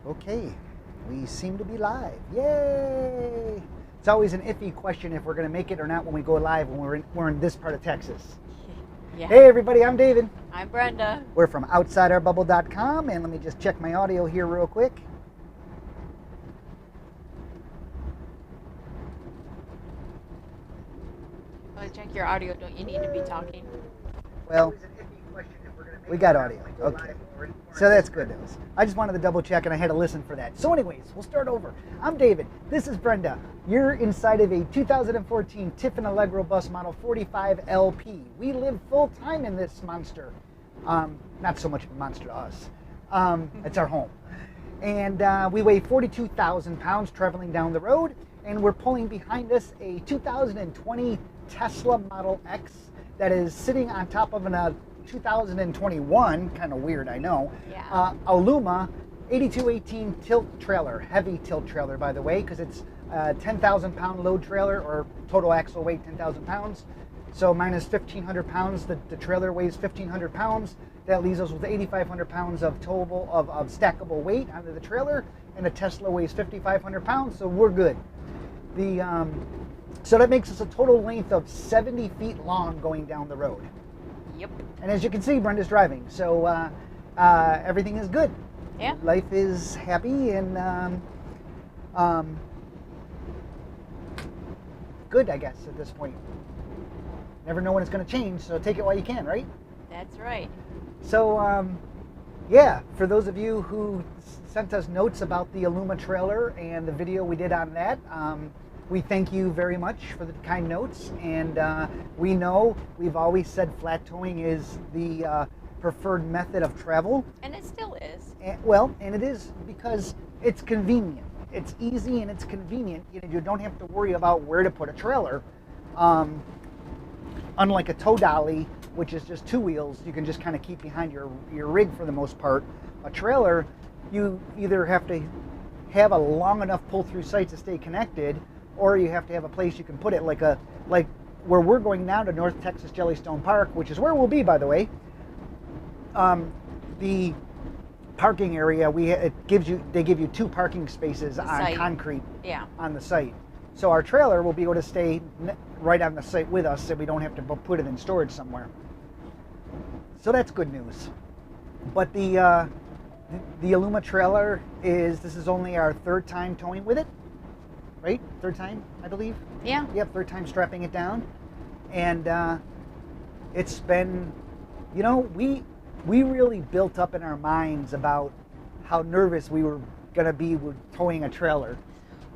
Okay, we seem to be live. Yay! It's always an iffy question if we're going to make it or not when we go live when we're in this part of Texas. Yeah. Hey everybody, I'm David. I'm Brenda. We're from OutsideOurBubble.com, and let me just check my audio here real quick. Well, check your audio. Don't you need to be talking? Well, we got audio. Okay. So that's good news. I just wanted to double check and I had to listen for that. So anyways, we'll start over. I'm David. This is Brenda. You're inside of a 2014 Tiffin Allegro bus model 45 LP. We live full time in this monster. Not so much of a monster to us. It's our home. And we weigh 42,000 pounds traveling down the road. And we're pulling behind us a 2020 Tesla Model X that is sitting on top of a 2021, kind of weird, I know, Yeah. Aluma 8218 tilt trailer, heavy tilt trailer, by the way, because it's a 10,000 pound load trailer, or total axle weight 10,000 pounds. So minus 1,500 pounds, the trailer weighs 1,500 pounds. That leaves us with 8,500 pounds of towable, of stackable weight onto the trailer, and the Tesla weighs 5,500 pounds, so we're good. So that makes us a total length of 70 feet long going down the road. Yep. And as you can see, Brenda's driving, so everything is good. Yeah. Life is happy and good, I guess, at this point. Never know when it's going to change, so take it while you can, right? That's right. So, yeah, for those of you who sent us notes about the Aluma trailer and the video we did on that, we thank you very much for the kind notes, and we know we've always said flat towing is the preferred method of travel. And it still is. And it is because it's convenient. It's easy and it's convenient. You don't have to worry about where to put a trailer. Unlike a tow dolly, which is just two wheels, you can just kind of keep behind your rig for the most part. A trailer, you either have to have a long enough pull-through site to stay connected, or you have to have a place you can put it, like where we're going now to North Texas Jellystone Park, which is where we'll be, by the way. The parking area, they give you two parking spaces on site. Concrete. Yeah. On the site. So our trailer will be able to stay right on the site with us, so we don't have to put it in storage somewhere. So that's good news. But the Aluma trailer this is only our third time towing with it. Right? Third time, I believe? Yeah. Yep, third time strapping it down. And it's been, we really built up in our minds about how nervous we were going to be with towing a trailer.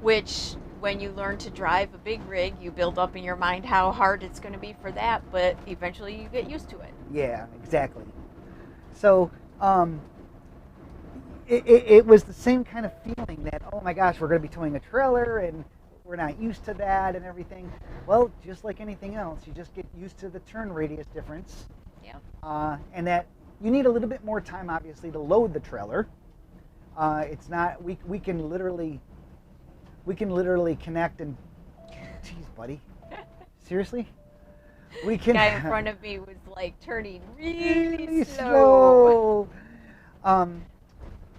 Which, when you learn to drive a big rig, you build up in your mind how hard it's going to be for that, but eventually you get used to it. Yeah, exactly. So, it was the same kind of feeling that, oh my gosh, we're going to be towing a trailer and we're not used to that and everything. Well, just like anything else, you just get used to the turn radius difference. Yeah. And that you need a little bit more time, obviously, to load the trailer. It's not, we can literally connect and, geez, buddy, seriously? We can. The guy in front of me was like turning really slow.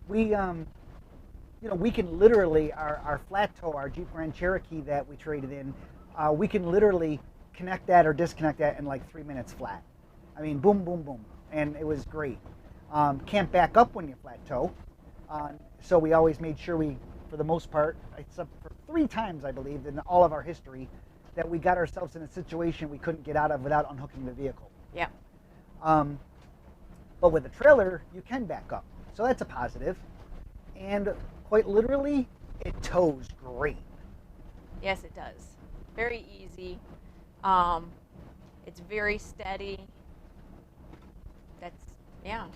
We can literally, our flat tow, our Jeep Grand Cherokee that we traded in, we can literally connect that or disconnect that in like 3 minutes flat. I mean, boom, boom, boom. And it was great. Can't back up when you flat tow. So we always made sure for the most part, except for 3 times, I believe, in all of our history, that we got ourselves in a situation we couldn't get out of without unhooking the vehicle. Yeah. But with the trailer, you can back up. So that's a positive. And quite literally, it tows great. Yes, it does. Very easy. It's very steady. Yeah.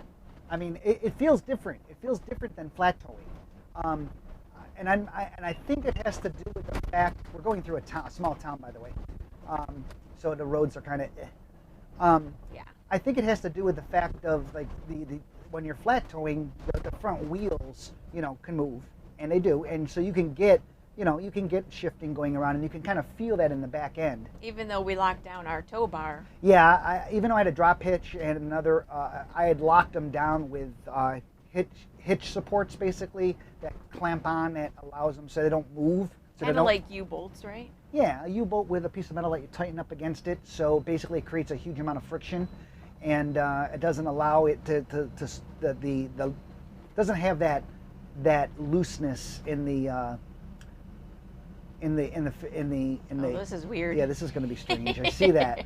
I mean, it feels different. It feels different than flat towing. And I think it has to do with the fact we're going through a small town, by the way. So the roads are kind of. Yeah. I think it has to do with the fact of like the when you're flat towing, the front wheels, can move, and they do, and so you can get shifting going around, and you can kind of feel that in the back end. Even though we locked down our tow bar. Yeah, even though I had a drop hitch and another, I had locked them down with hitch supports basically that clamp on that allows them so they don't move. So Kind of like U-bolts, right? Yeah, a U-bolt with a piece of metal that you tighten up against it. So basically, it creates a huge amount of friction, and it doesn't allow it to doesn't have that looseness in the. This is weird. Yeah, this is going to be strange. I see that.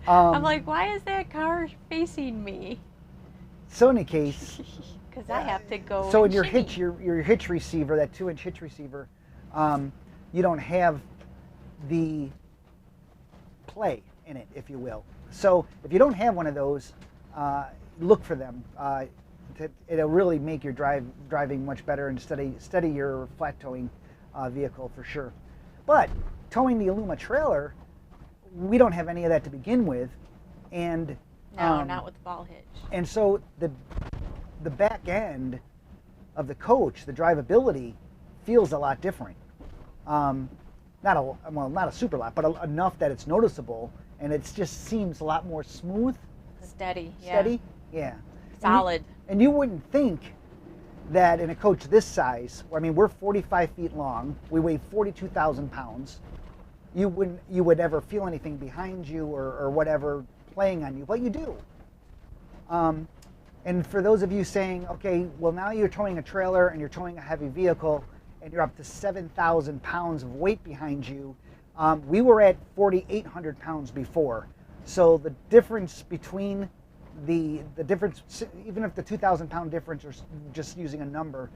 I'm like, why is that car facing me? So in any case, because I have to go. So in your hitch, your hitch receiver, that 2-inch hitch receiver, you don't have the play in it, if you will. So if you don't have one of those, look for them. It'll really make your driving much better and steady your flat towing vehicle for sure. But towing the Aluma trailer, we don't have any of that to begin with, and no, not with the ball hitch. And so the back end of the coach, the drivability, feels a lot different. Not a super lot, but enough that it's noticeable, and it just seems a lot more smooth. Steady. Yeah. Solid. And you wouldn't think that in a coach this size, I mean, we're 45 feet long, we weigh 42,000 pounds, you would ever feel anything behind you or whatever playing on you, but you do. And for those of you saying, okay, well now you're towing a trailer and you're towing a heavy vehicle and you're up to 7,000 pounds of weight behind you, we were at 4,800 pounds before. So the difference between the difference, even if the 2,000 pound difference, or just using a number,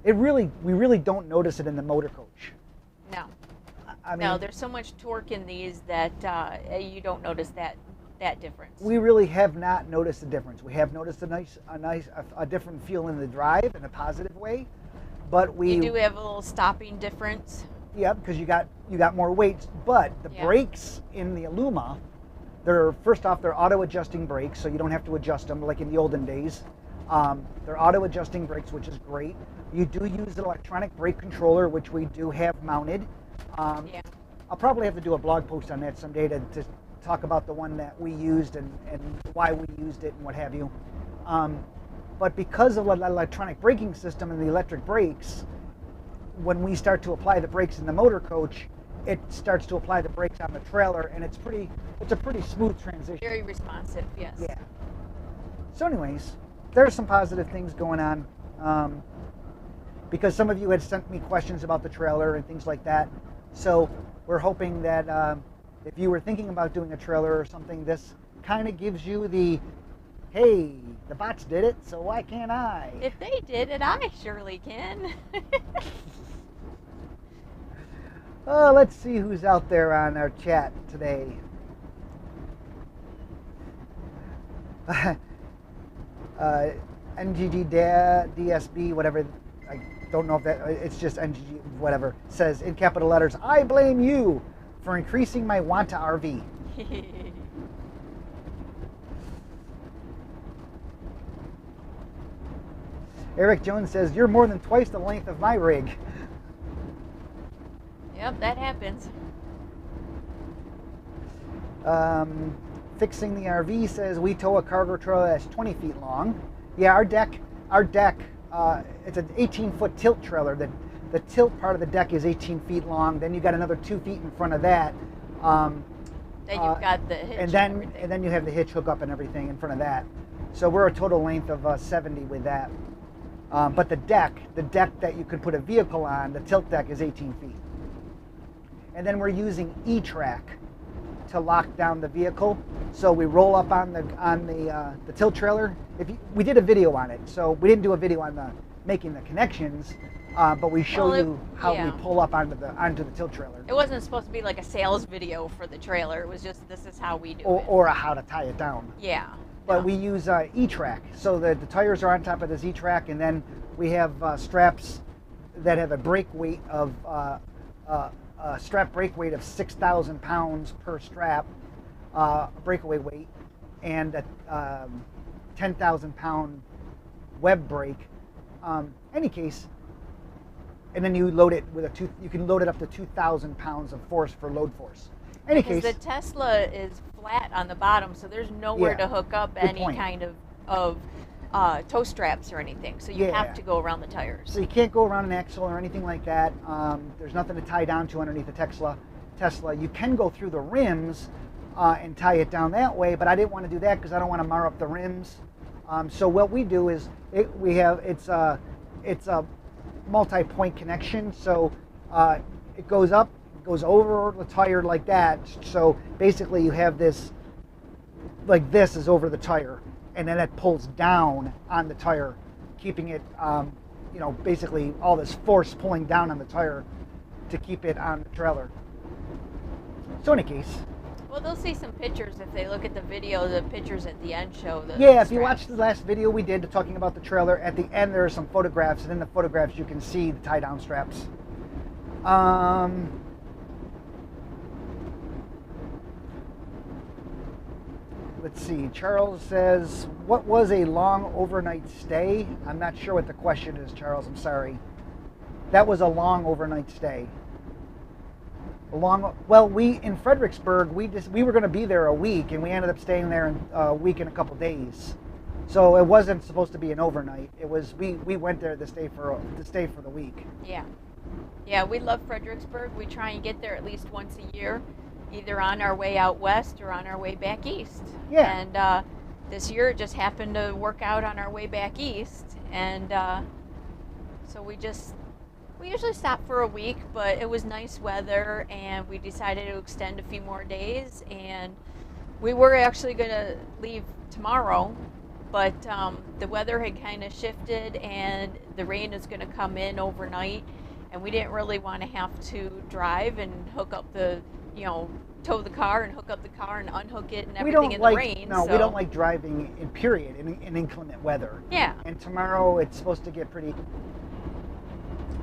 we really don't notice it in the motor coach. No. I mean, no, there's so much torque in these that you don't notice that difference. We really have not noticed a difference. We have noticed a different feel in the drive in a positive way, but you do have a little stopping difference. Yeah, because you got more weight, but the brakes in the Aluma, first off, they're auto-adjusting brakes, so you don't have to adjust them like in the olden days. They're auto-adjusting brakes, which is great. You do use an electronic brake controller, which we do have mounted. I'll probably have to do a blog post on that someday to talk about the one that we used and why we used it and what have you. But because of the electronic braking system and the electric brakes, when we start to apply the brakes in the motor coach, it starts to apply the brakes on the trailer, and it's a pretty smooth transition. Very responsive, yes. Yeah. So anyways, there's some positive things going on, because some of you had sent me questions about the trailer and things like that. So we're hoping that if you were thinking about doing a trailer or something, this kind of gives you the, hey, the bots did it, so why can't I? If they did it, I surely can. Let's see who's out there on our chat today. NGG DSB, whatever, I don't know if that, it's just NGG, whatever, says in capital letters, I blame you for increasing my Wanta RV. Eric Jones says, you're more than twice the length of my rig. Yep, that happens. Fixing the RV says, we tow a cargo trailer that's 20 feet long. Yeah, our deck, it's an 18-foot tilt trailer. The tilt part of the deck is 18 feet long. Then you got another 2 feet in front of that. Then you've got the hitch and then you have the hitch hookup and everything in front of that. So we're a total length of 70 with that. But the deck that you could put a vehicle on, the tilt deck is 18 feet. And then we're using E-Track to lock down the vehicle. So we roll up on the tilt trailer. We did a video on it, so we didn't do a video on making the connections, but we show you how we pull up onto the tilt trailer. It wasn't supposed to be like a sales video for the trailer. It was just, this is how we do it. Or how to tie it down. Yeah. But we use E-Track. So the tires are on top of this E-Track, and then we have straps that have a brake weight of strap brake weight of 6,000 pounds per strap, breakaway weight, and a 10,000 pound web brake. Any case, and then you load it with you can load it up to 2,000 pounds of force for load force. Any case, the Tesla is flat on the bottom, so there's nowhere to hook up any kind of toe straps or anything, so you have to go around the tires. So you can't go around an axle or anything like that. There's nothing to tie down to underneath the Tesla. You can go through the rims and tie it down that way, but I didn't want to do that because I don't want to mar up the rims. So what we do is it's a multi-point connection. So it goes up, goes over the tire like that. So basically you have this, like this is over the tire, and then it pulls down on the tire, keeping it, basically all this force pulling down on the tire to keep it on the trailer. So in any case. Well, they'll see some pictures if they look at the video. The pictures at the end show the if you watch the last video we did talking about the trailer, at the end there are some photographs, and in the photographs you can see the tie-down straps. Let's see. Charles says, what was a long overnight stay? I'm not sure what the question is, Charles. I'm sorry. That was a long overnight stay. We in Fredricksburg, we were going to be there a week, and we ended up staying there a week and a couple days. So it wasn't supposed to be an overnight. It was we went there to stay for the week. Yeah, we love Fredricksburg. We try and get there at least once a year, either on our way out west or on our way back east. Yeah. And this year it just happened to work out on our way back east, and so we usually stop for a week, but it was nice weather, and we decided to extend a few more days. And we were actually going to leave tomorrow, but the weather had kind of shifted, and the rain is going to come in overnight, and we didn't really want to have to drive and hook up tow the car and hook up the car and unhook it and everything in the rain. No, we don't like driving in inclement weather. Yeah. And tomorrow it's supposed to get pretty.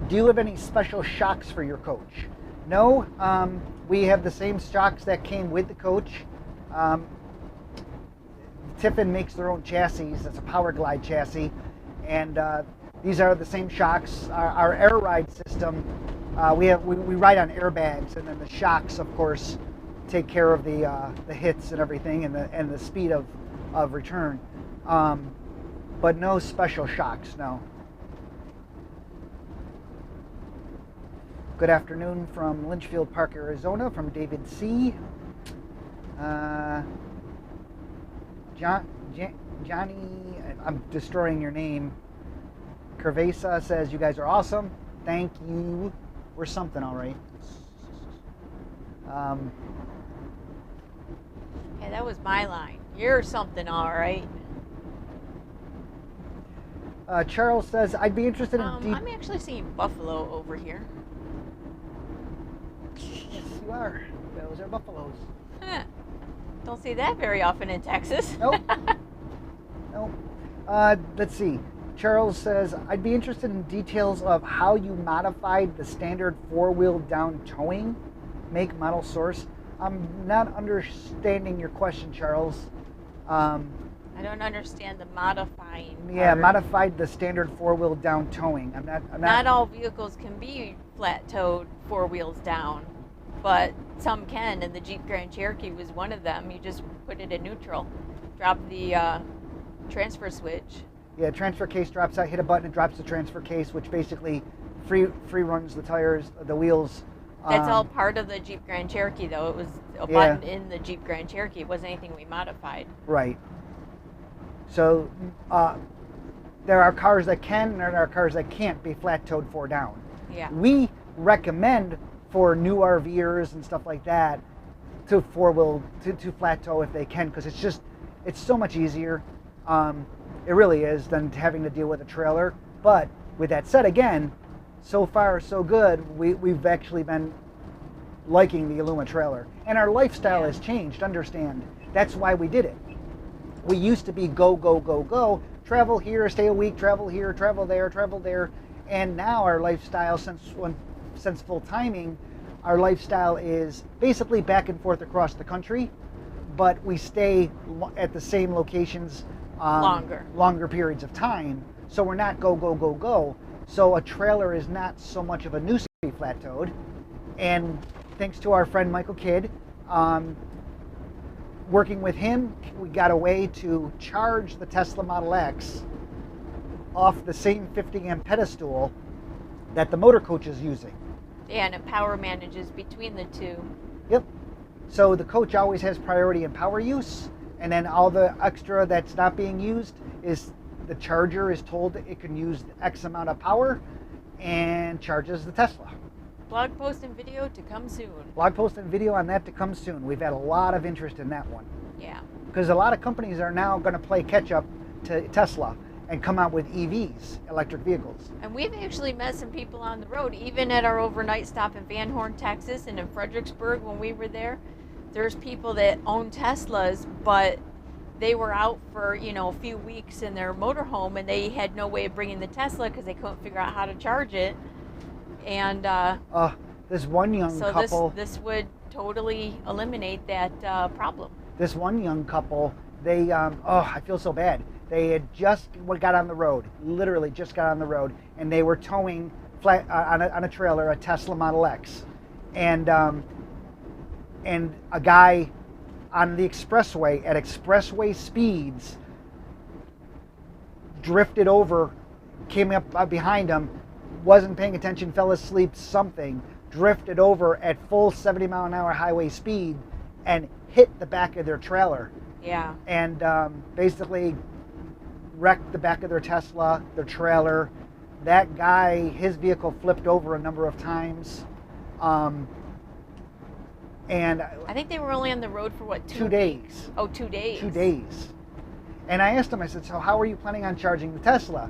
Do you have any special shocks for your coach? No, we have the same shocks that came with the coach. Tiffin makes their own chassis. It's a Power Glide chassis, and these are the same shocks. Our air ride system, we ride on airbags, and then the shocks, of course, take care of the hits and everything, and the speed of return. But no special shocks, no. Good afternoon from Lynchfield Park, Arizona, from David C. Johnny, I'm destroying your name. Cerveza says, you guys are awesome. Thank you. We're something, all right. Okay, that was my line. You're something, all right. Charles says, I'd be interested in... I'm actually seeing buffalo over here. Yes, you are. Those are buffaloes. Huh. Don't see that very often in Texas. Nope. Nope. Let's see. Charles says, I'd be interested in details of how you modified the standard four-wheel down towing, make, model, source. I'm not understanding your question, Charles. I don't understand the modifying part. Yeah, modified the standard four-wheel down towing. I'm not. Not all vehicles can be flat-towed, four wheels down, but some can, and the Jeep Grand Cherokee was one of them. You just put it in neutral, drop the transfer switch. Yeah, transfer case drops out, hit a button, it drops the transfer case, which basically free runs the tires, the wheels. That's all part of the Jeep Grand Cherokee, though. It was a button in the Jeep Grand Cherokee. It wasn't anything we modified. Right. So there are cars that can, and there are cars that can't be flat-towed four down. Yeah. We recommend for new RVers and stuff like that to flat tow if they can, because it's so much easier. It really is, than having to deal with a trailer. But with that said, again, so far so good. We've actually been liking the Illuma trailer, and our lifestyle has changed. Understand? That's why we did it. We used to be go, go, go, go, travel here, stay a week, travel here, travel there, and now our lifestyle, since full timing, our lifestyle is basically back and forth across the country, but we stay at the same locations longer periods of time. So we're not go, go, go, go. So a trailer is not so much of a nuisance to be flat towed. And thanks to our friend Michael Kidd, working with him, we got a way to charge the Tesla Model X off the same 50 amp pedestal that the motor coach is using. Yeah, and it power manages between the two. Yep. So the coach always has priority in power use, and then all the extra that's not being used is the charger is told that it can use X amount of power and charges the Tesla. Blog post and video to come soon. Blog post and video on that to come soon. We've had a lot of interest in that one. Yeah. Because a lot of companies are now going to play catch up to Tesla and come out with EVs, electric vehicles. And we've actually met some people on the road, even at our overnight stop in Van Horn, Texas, and in Fredricksburg when we were there. There's people that own Teslas, but they were out for, a few weeks in their motorhome, and they had no way of bringing the Tesla because they couldn't figure out how to charge it. And this one young couple. This would totally eliminate that problem. This one young couple, they I feel so bad. They had just got on the road, literally just got on the road, and they were towing on a trailer a Tesla Model X, and a guy on the expressway at expressway speeds drifted over, came up behind him, wasn't paying attention, fell asleep, something, drifted over at full 70-mile-an-hour highway speed and hit the back of their trailer. Yeah. And basically wrecked the back of their Tesla, their trailer. That guy, his vehicle flipped over a number of times. And I think they were only on the road for what, 2 days? Oh, 2 days. 2 days. And I asked him, I said, so how are you planning on charging the Tesla?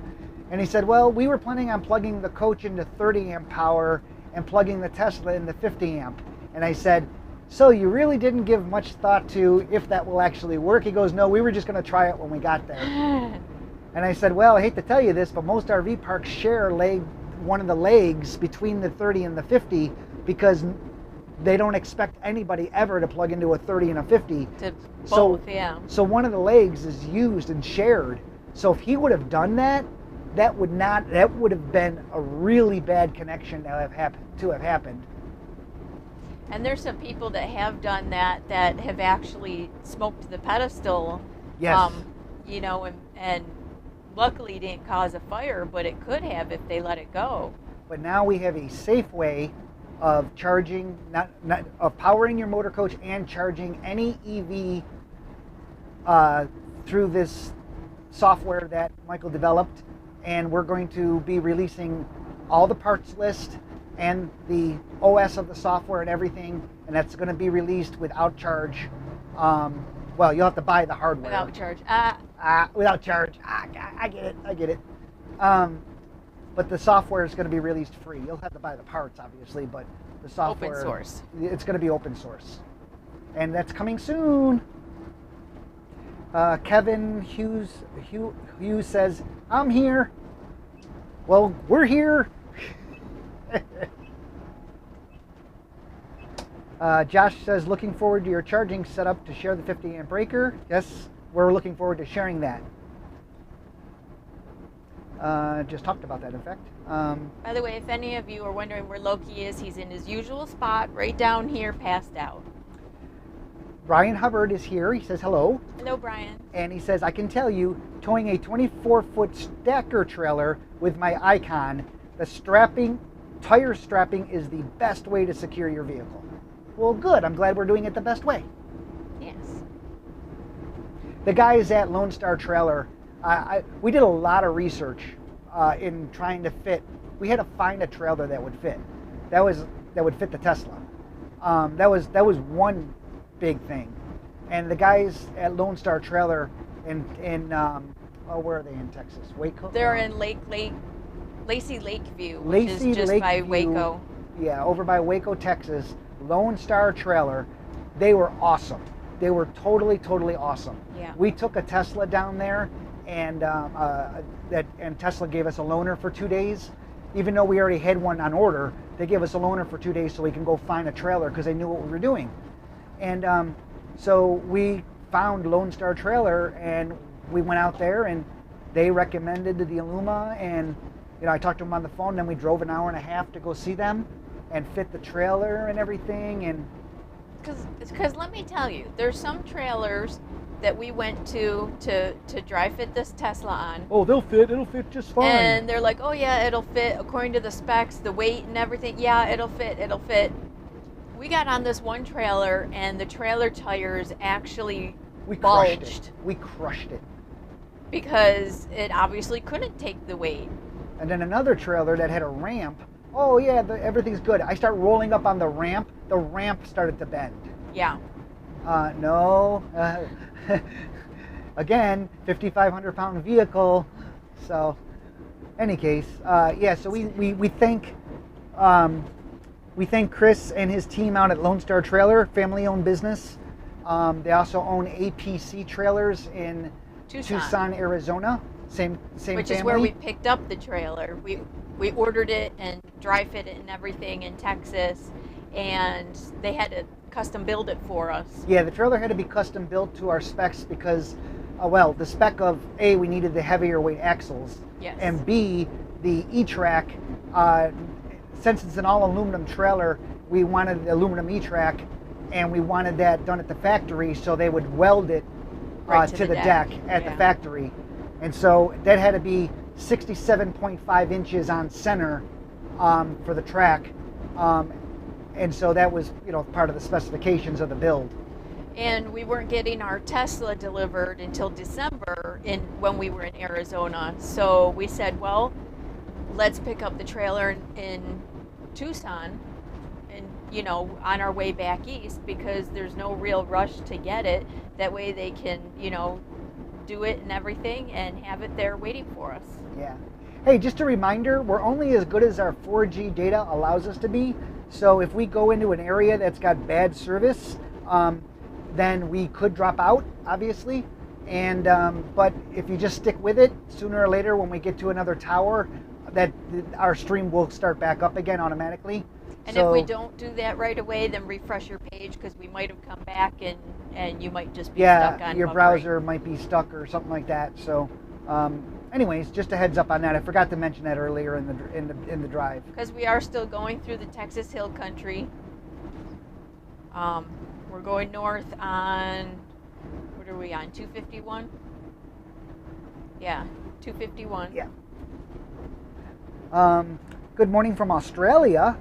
And he said, well, we were planning on plugging the coach into 30 amp power and plugging the Tesla into 50 amp. And I said, so you really didn't give much thought to if that will actually work? He goes, no, we were just going to try it when we got there. And I said, well, I hate to tell you this, but most RV parks share one of the legs between the 30 and the 50 because they don't expect anybody ever to plug into a 30 and a 50. Yeah. So one of the legs is used and shared. So if he would have done that, that would have been a really bad connection to have happened. And there's some people that have done that have actually smoked the pedestal. Yes. And luckily didn't cause a fire, but it could have if they let it go. But now we have a safe way of charging, of powering your motor coach and charging any EV through this software that Michael developed. And we're going to be releasing all the parts list and the OS of the software and everything, and that's going to be released without charge. Well, you'll have to buy the hardware. Without charge. Without charge. I get it. But the software is going to be released free. You'll have to buy the parts, obviously, but the software... Open source. It's going to be open source. And that's coming soon. Kevin Hughes says, I'm here. Well, we're here. Josh says, looking forward to your charging setup to share the 50 amp breaker. Yes, we're looking forward to sharing that. Just talked about that, in fact. By the way, if any of you are wondering where Loki is, he's in his usual spot, right down here, passed out. Brian Hubbard is here. He says hello. Hello, Brian. And he says, I can tell you, towing a 24-foot stacker trailer with my Icon, the tire strapping is the best way to secure your vehicle. Well, good. I'm glad we're doing it the best way. Yes. The guys at Lone Star Trailer, we did a lot of research in trying to fit. We had to find a trailer that would fit. That would fit the Tesla. That was one big thing. And the guys at Lone Star Trailer where are they in Texas? Waco? They're in Lacey Lakeview, which Lacey is just Lakeview, by Waco. Yeah, over by Waco, Texas. Lone Star Trailer. They were awesome. They were totally, totally awesome. Yeah. We took a Tesla down there, and Tesla gave us a loaner for 2 days. Even though we already had one on order, they gave us a loaner for 2 days so we can go find a trailer because they knew what we were doing. And so we found Lone Star Trailer, and we went out there, and they recommended the Illuma, and I talked to them on the phone. Then we drove an hour and a half to go see them and fit the trailer and everything. And Because let me tell you, there's some trailers that we went to dry fit this Tesla on. Oh, they'll fit. It'll fit just fine. And they're like, oh yeah, it'll fit according to the specs, the weight and everything. Yeah, it'll fit. We got on this one trailer and the trailer tires actually bulged. We crushed it. Because it obviously couldn't take the weight. And then another trailer that had a ramp. Oh yeah, everything's good. I start rolling up on the ramp started to bend. Yeah. No. Again, 5,500 pound vehicle. So, any case, yeah. So we thank Chris and his team out at Lone Star Trailer, family-owned business. They also own APC trailers in Tucson, Arizona. Same Which family. is where we picked up the trailer. We ordered it and dry fit it and everything in Texas, and they had to custom build it for us. Yeah, the trailer had to be custom built to our specs because, the spec of A, we needed the heavier weight axles, yes, and B, the E-track. Since it's an all aluminum trailer, we wanted the aluminum E-track, and we wanted that done at the factory, so they would weld it right to the deck at the factory. And so that had to be 67.5 inches on center for the track. And so that was, part of the specifications of the build. And we weren't getting our Tesla delivered until December when we were in Arizona. So we said, well, let's pick up the trailer in Tucson and, on our way back east, because there's no real rush to get it. That way they can, do it and everything and have it there waiting for us. Yeah. Hey, just a reminder, we're only as good as our 4G data allows us to be. So if we go into an area that's got bad service, then we could drop out, obviously. And but if you just stick with it, sooner or later when we get to another tower, our stream will start back up again automatically. And if we don't do that right away, then refresh your page, because we might have come back and you might just be stuck on your buffering. browser might be stuck or something like that. So anyways, just a heads up on that. I forgot to mention that earlier in the drive. Because we are still going through the Texas Hill Country. We're going north on, what are we on, 251? Yeah, 251. Yeah. Good morning from Australia.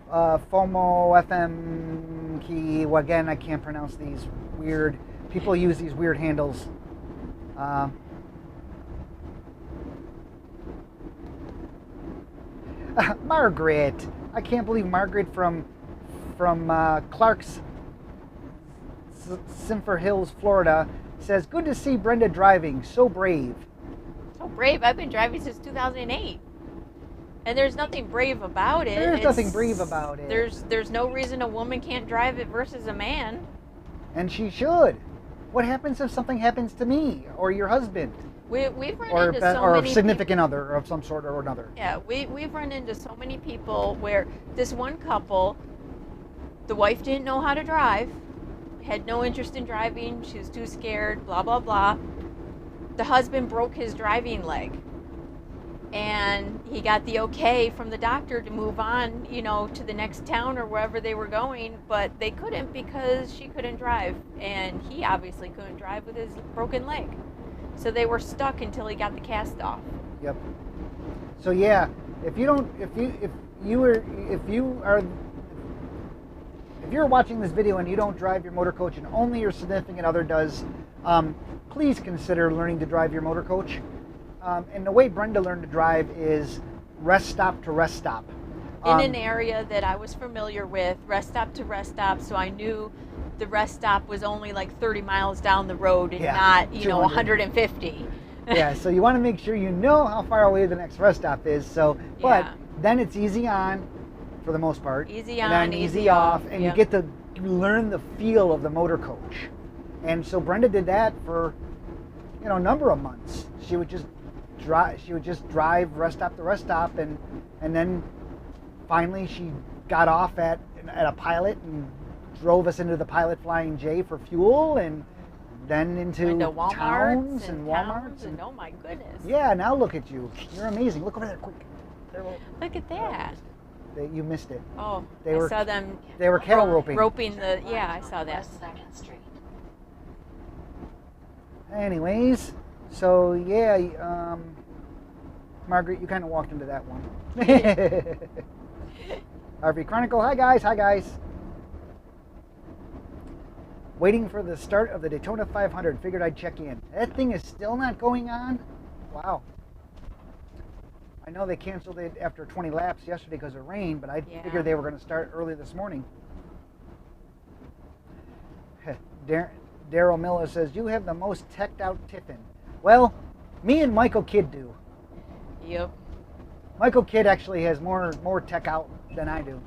FOMO FM key. Well, again, I can't pronounce these weird. People use these weird handles. Margaret. I can't believe Margaret from Clark's Simfer Hills, Florida, says, "Good to see Brenda driving. So brave." So brave. I've been driving since 2008. And there's nothing brave about it. There's nothing brave about it. There's no reason a woman can't drive it versus a man. And she should. What happens if something happens to me or your husband? We've run into so many or significant other of some sort or another. Yeah, we've run into so many people where this one couple, the wife didn't know how to drive, had no interest in driving, she was too scared, blah, blah, blah. The husband broke his driving leg. And he got the okay from the doctor to move on, to the next town or wherever they were going, but they couldn't because she couldn't drive, and he obviously couldn't drive with his broken leg. So they were stuck until he got the cast off. Yep. So yeah, if you're watching this video and you don't drive your motor coach and only your significant other does, please consider learning to drive your motor coach. And the way Brenda learned to drive is rest stop to rest stop. In an area that I was familiar with, rest stop to rest stop, so I knew the rest stop was only like 30 miles down the road and not, 150. Yeah, so you want to make sure you know how far away the next rest stop is. So, but then it's easy on, for the most part. Easy on, and then easy off, and you get to learn the feel of the motor coach. And so Brenda did that for, a number of months. She would just drive rest stop to rest stop, and then finally she got off at a Pilot and drove us into the Pilot Flying J for fuel, and then into Walmarts towns and Walmarts. And oh my goodness. Yeah, now look at you. You're amazing. Look over there quick. Look at that. You missed it. Oh, They I were- saw them They were cattle roping. yeah, I saw that. West 2nd Street. Anyways, so yeah, Margaret, you kind of walked into that one. RV Chronicle, hi guys. Waiting for the start of the Daytona 500. Figured I'd check in. That thing is still not going on? Wow. I know they canceled it after 20 laps yesterday because of rain, but I Yeah. figured they were going to start early this morning. Daryl Miller says, you have the most teched out tiffin. Well, me and Michael Kidd do. Yep. Michael Kidd actually has more tech out than I do.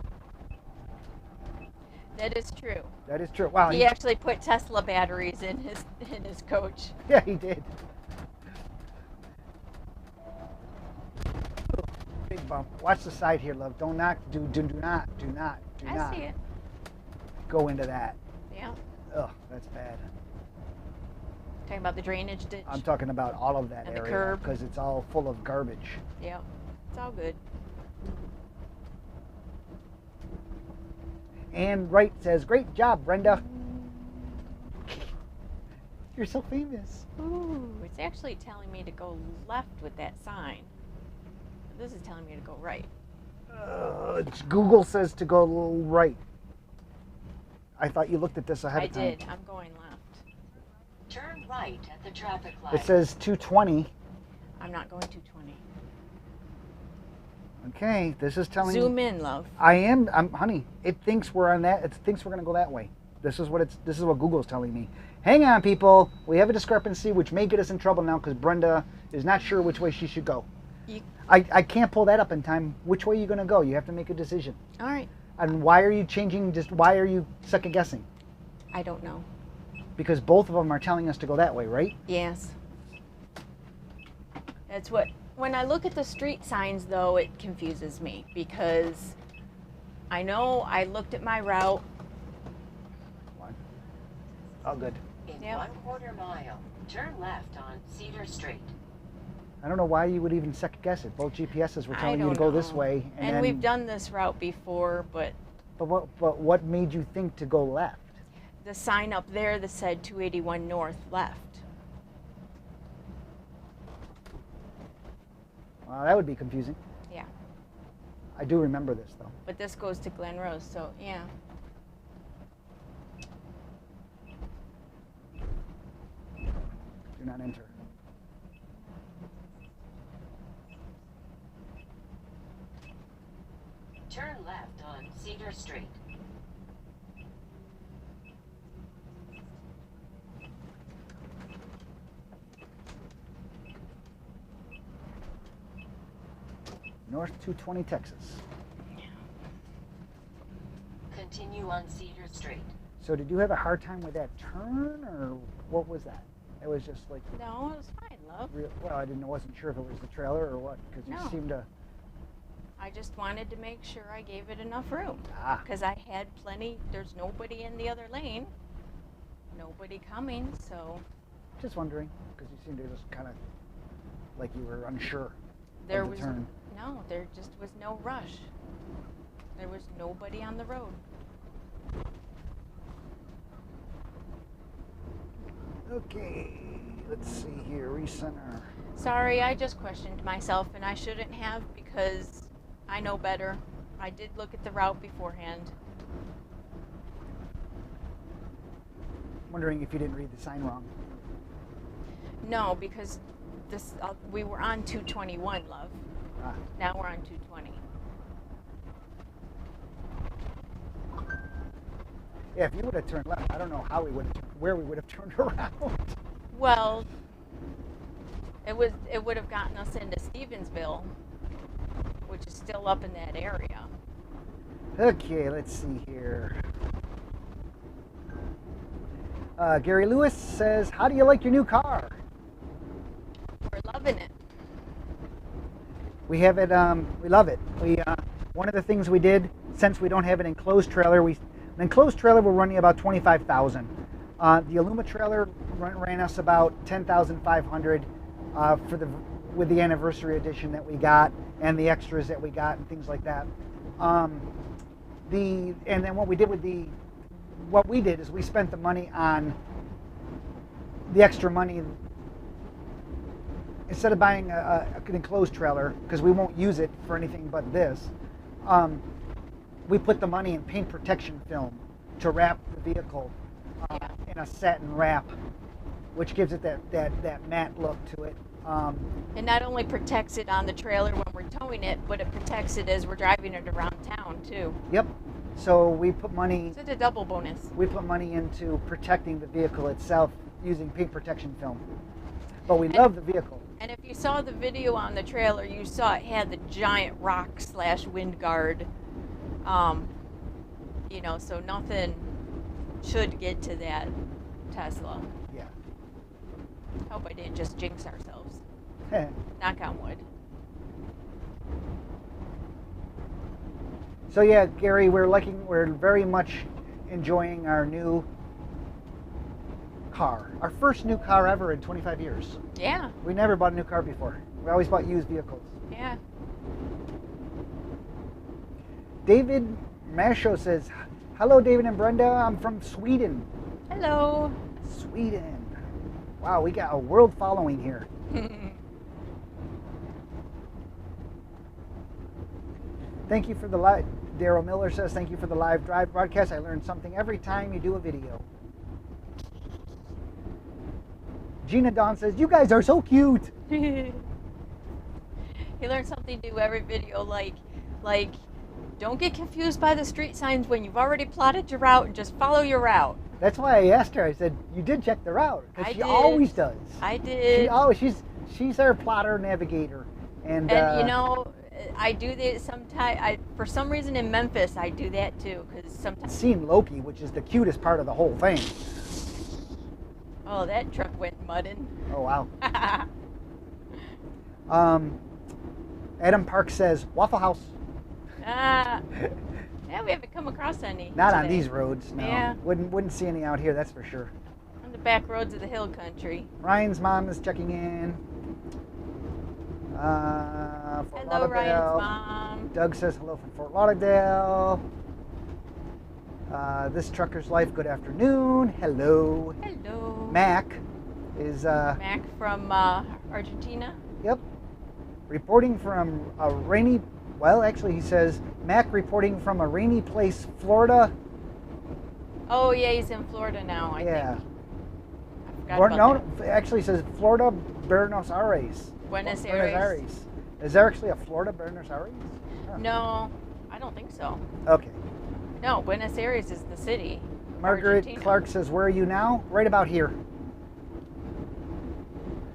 That is true. That is true. Wow. He actually put Tesla batteries in his coach. Yeah, he did. Big bump. Watch the side here, love. Do not I see it. go into that. Yeah. Ugh, that's bad. Talking about the drainage ditch. I'm talking about all of that And the area curb. because it's all full of garbage. Yeah. It's all good. And Wright says, great job, Brenda. You're so famous. Ooh, it's actually telling me to go left with that sign. This is telling me to go right. Google says to go right. I thought you looked at this ahead I of time. did. I'm going left. Turn right at the traffic light. It says 220. I'm not going 220. Okay, this is telling Zoom in, love. I'm honey. It thinks we're on that. It thinks we're gonna go that way. This is what Google's telling me. Hang on, people. We have a discrepancy, which may get us in trouble now because Brenda is not sure which way she should go. I can't pull that up in time. Which way are you gonna go? You have to make a decision. All right. And why are you changing? Why are you second guessing? I don't know. Because both of them are telling us to go that way, right? Yes. That's what. When I look at the street signs, though, it confuses me because I know I looked at my route. One. Oh, good. In Yep. 1/4 mile, turn left on Cedar Street. I don't know why you would even second guess it. Both GPSs were telling you to go this way, And then, we've done this route before, but But what made you think to go left? the sign up there that said 281 north left. Well, that would be confusing. Yeah. I do remember this though. But this goes to Glen Rose, so yeah. Do not enter. Turn left on Cedar Street. North 220 Texas. Continue on Cedar Street. So did you have a hard time with that turn, or what was that? It was just like No, it was fine, love. well, I wasn't sure if it was the trailer or what, because you No. seemed to. I just wanted to make sure I gave it enough room. Ah. Because I had plenty, there's nobody in the other lane. Nobody coming, so Just wondering, because you seemed to just kind of like you were unsure there of the was turn. no, there just was no rush. There was nobody on the road. Okay, let's see here. Recenter. Sorry, I just questioned myself and I shouldn't have because I know better. I did look at the route beforehand. Wondering if you didn't read the sign wrong. No, because this we were on 221, love. Ah. Now we're on 220. Yeah, if you would have turned left, I don't know how where we would have turned around. Well, it would have gotten us into Stevensville, which is still up in that area. Okay, let's see here. Gary Lewis says, "How do you like your new car?" We're loving it. We have it. We love it. One of the things we did, since we don't have an enclosed trailer, an enclosed trailer will run you about $25,000. The Illuma trailer ran us about $10,500 with the anniversary edition that we got and the extras that we got and things like that. And then what we did is we spent the money on the extra money. Instead of buying an enclosed trailer, because we won't use it for anything but this, we put the money in paint protection film to wrap the vehicle in a satin wrap, which gives it that matte look to it. It not only protects it on the trailer when we're towing it, but it protects it as we're driving it around town too. Yep. So we put money. So it's a double bonus. We put money into protecting the vehicle itself using paint protection film. But we love the vehicle. And if you saw the video on the trailer, you saw it had the giant rock/wind guard. You know, so nothing should get to that Tesla. Yeah. Hope I didn't just jinx ourselves. Heh. Knock on wood. So yeah, Gary, we're very much enjoying our new car. Our first new car ever in 25 years. Yeah. We never bought a new car before. We always bought used vehicles. Yeah. David Masho says, "Hello, David and Brenda. I'm from Sweden." Hello. Sweden. Wow, we got a world following here. Thank you for the live. Daryl Miller says, "Thank you for the live drive broadcast. I learn something every time you do a video." Gina Dawn says, "You guys are so cute." You learn something new every video, like don't get confused by the street signs when you've already plotted your route, and just follow your route. That's why I asked her. I said, "You did check the route," because she did. always does. I did. She's our plotter navigator, and you know, I do that sometimes. For some reason in Memphis, I do that too, because sometimes. Seen Loki, which is the cutest part of the whole thing. Oh, that truck went mudding. Oh wow. Adam Park says Waffle House. Yeah, we haven't come across any. Not today. on these roads, no. Yeah. Wouldn't see any out here, that's for sure. On the back roads of the hill country. Ryan's mom is checking in. Fort Hello, Lauderdale. Ryan's mom. Doug says hello from Fort Lauderdale. This Trucker's Life, good afternoon. Hello. Hello. Mac is Mac from Argentina. Yep. Reporting from a rainy, well, actually he says, Mac reporting from a rainy place, Florida. Oh, yeah, he's in Florida now, I Yeah. think. I forgot about No, actually it says Florida, Buenos Aires. Buenos Aires. Is there actually a Florida, Buenos Aires? Huh. that. No, I don't think so. Okay. No, Buenos Aires is the city. Margaret Argentina. Clark says, where are you now? Right about here.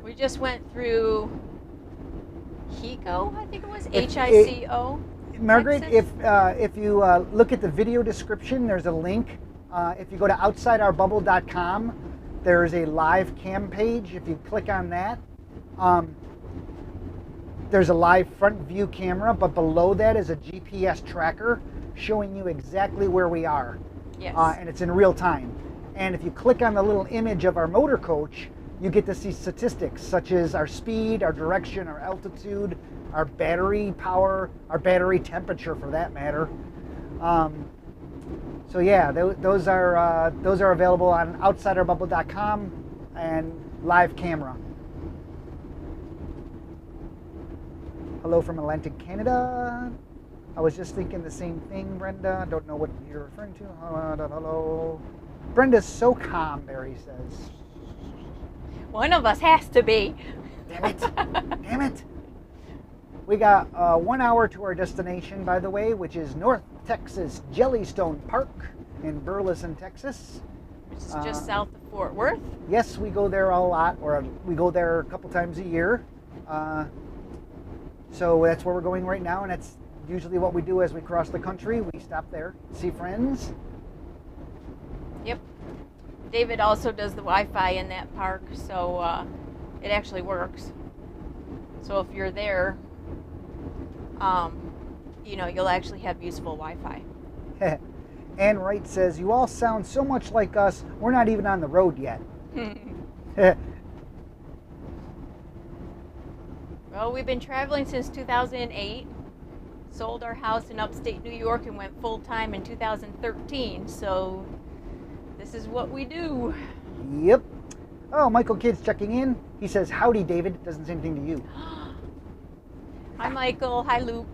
We just went through Hico, I think it was. If- Hico. Margaret, Texas? if you look at the video description, there's a link. If you go to outsideourbubble.com, there's a live cam page. If you click on that, there's a live front view camera, but below that is a GPS tracker showing you exactly where we are. Yes. And it's in real time. And if you click on the little image of our motor coach, you get to see statistics such as our speed, our direction, our altitude, our battery power, our battery temperature for that matter. So yeah, those are available on outsideourbubble.com and live camera. Hello from Atlantic Canada. I was just thinking the same thing, Brenda. Don't know what you're referring to. Hello. Brenda's so calm, Barry says. One of us has to be. Damn it. Damn it. We got 1 hour to our destination, by the way, which is North Texas Jellystone Park in Burleson, Texas. Which is just south of Fort Worth. Yes, we go there a lot, or we go there a couple times a year. So that's where we're going right now, and that's usually what we do as we cross the country. We stop there, see friends. Yep. David also does the Wi-Fi in that park, so it actually works. So if you're there, you know, you'll actually have useful Wi-Fi. Ann Wright says, you all sound so much like us. We're not even on the road yet. Well, we've been traveling since 2008. sold our house in upstate New York and went full-time in 2013, so this is what we do. Yep. Oh, Michael Kidd's checking in. He says, howdy, David. Doesn't say anything to you. Hi, Michael. Hi, Loop.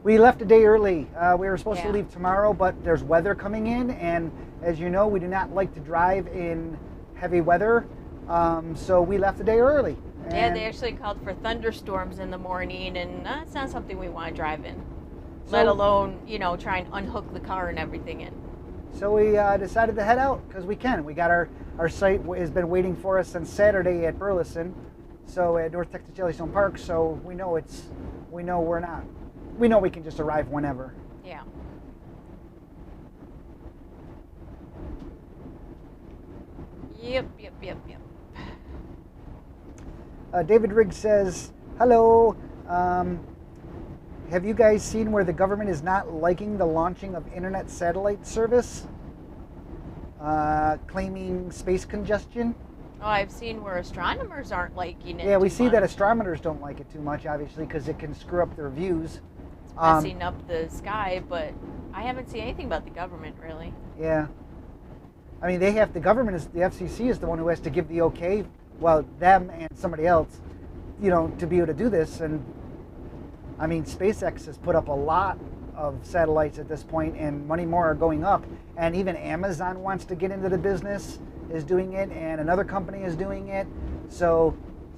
We left a day early. We were supposed to Yeah. leave tomorrow, but there's weather coming in, and as you know, we do not like to drive in heavy weather, so we left a day early. Yeah, And they actually called for thunderstorms in the morning, and that's not something we want to drive in, So- let alone, try and unhook the car and everything in. So we decided to head out because we can. We got our site has been waiting for us since Saturday at Burleson, so at North Texas Jellystone Park. So we know we know we can just arrive whenever. Yeah. Yep. David Riggs says, hello. Have you guys seen where the government is not liking the launching of internet satellite service, claiming space congestion? Oh, I've seen where astronomers aren't liking it. Yeah, we too see that much. astronomers don't like it too much, obviously, because it can screw up their views. Messing up the sky, but I haven't seen anything about the government really. Yeah. I mean, the FCC is the one who has to give the okay, well, them and somebody else, to be able to do this. And I mean, SpaceX has put up a lot of satellites at this point, and many more are going up. And even Amazon wants to get into the business, is doing it, and another company is doing it. So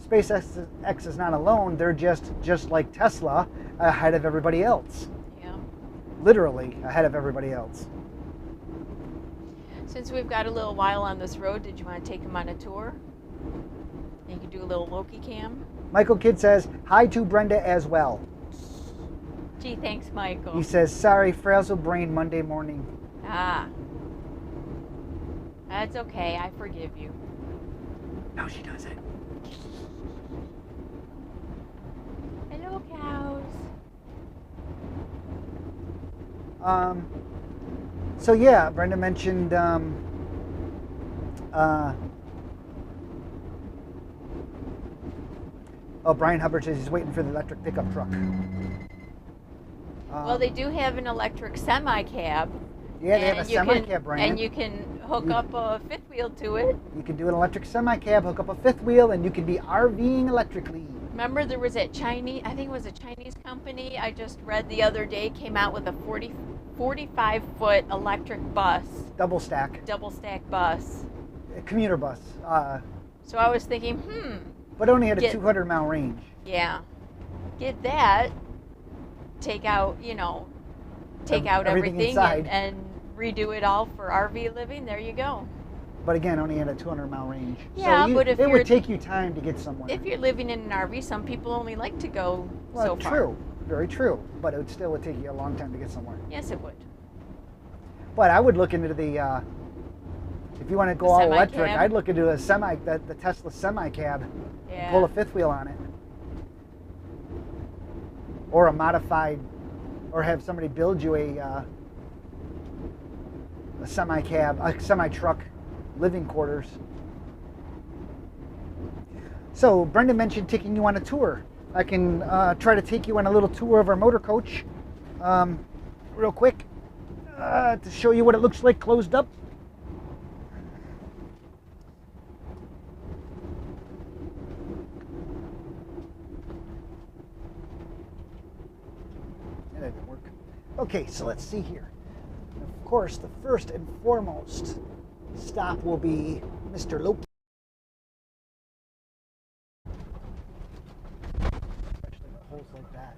SpaceX is not alone. They're just like Tesla, ahead of everybody else. Yeah. Literally ahead of everybody else. Since we've got a little while on this road, did you want to take them on a tour? You can do a little Loki cam. Michael Kidd says, hi to Brenda as well. Gee, thanks, Michael. He says, sorry, frazzled brain Monday morning. Ah. That's okay. I forgive you. No, she doesn't. Hello, cows. So yeah, Brenda mentioned Brian Hubbard says he's waiting for the electric pickup truck. Well, they do have an electric semi-cab. Yeah, they have a semi-cab, Brian. And you can hook up a fifth wheel to it. You can do an electric semi-cab, hook up a fifth wheel, and you can be RVing electrically. Remember there was that Chinese, I think it was a Chinese company I just read the other day, came out with a 45-foot electric bus. Double stack bus. a commuter bus. So I was thinking, But only had a 200-mile range. yeah, get that, take out everything inside. and redo it all for RV living. There you go. But again, only had a 200-mile range. Yeah, so but if it you're- would take you time to get somewhere. If you're living in an RV, some people only like to go Well, so far. true, very true. But it still would take you a long time to get somewhere. Yes, it would. But I would look into the, if you want to go The all electric, semi-cab? I'd look into the Tesla semi-cab, Yeah. pull a fifth wheel on it. Or a modified, or have somebody build you a semi-cab, a semi-truck living quarters. So Brenda mentioned taking you on a tour. I can try to take you on a little tour of our motor coach real quick to show you what it looks like closed up. That didn't work. Okay, so let's see here. Of course, the first and foremost stop will be Mr. Loki. Especially with holes like that.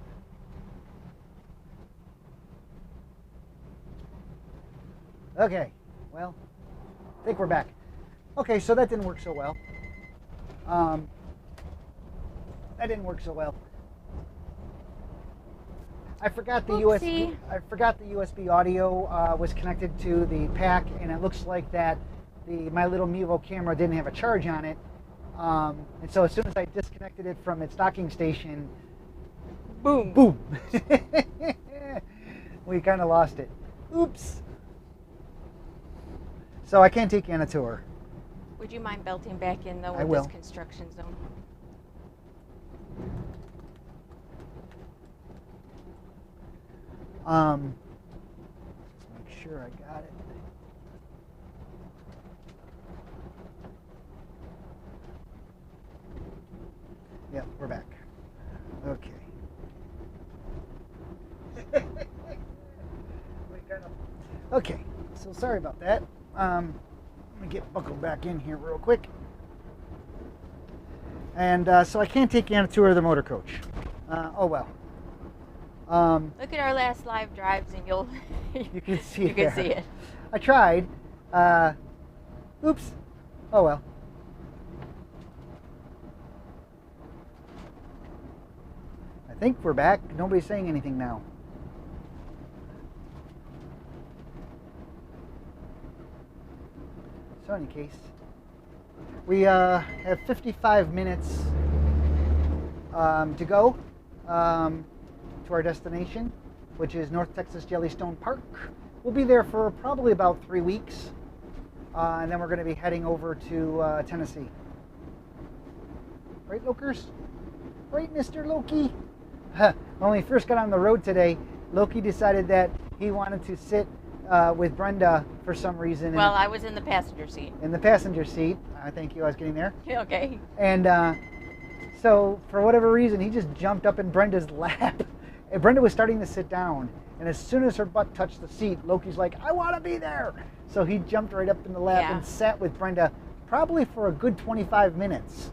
Okay, well, I think we're back. Okay, so that didn't work so well. That didn't work so well. I forgot the Oopsie. USB audio was connected to the pack, and it looks like that my little Mevo camera didn't have a charge on it. And so as soon as I disconnected it from its docking station, Boom. boom, we kind of lost it. Oops. So I can't take you on a tour. Would you mind belting back in, though, I with will. this construction zone? Just make sure I got it. Yep, we're back. Okay. Okay, so sorry about that. Let me get buckled back in here real quick. And so I can't take you on a tour of the motor coach. Oh well. Look at our last live drives, and you'll You can see you it. can see it. I tried. Oops. Oh well. I think we're back. Nobody's saying anything now. So in any case, we have 55 minutes to go to our destination, which is North Texas Jellystone Park. We'll be there for probably about 3 weeks, and then we're going to be heading over to Tennessee. Right, Lokers? Right, Mr. Loki? When we first got on the road today, Loki decided that he wanted to sit with Brenda for some reason. Well, I was in the passenger seat. In the passenger seat. Thank you, I was getting there. Okay. And so, for whatever reason, he just jumped up in Brenda's lap. And Brenda was starting to sit down. And as soon as her butt touched the seat, Loki's like, I want to be there. So he jumped right up in the lap and sat with Brenda probably for a good 25 minutes.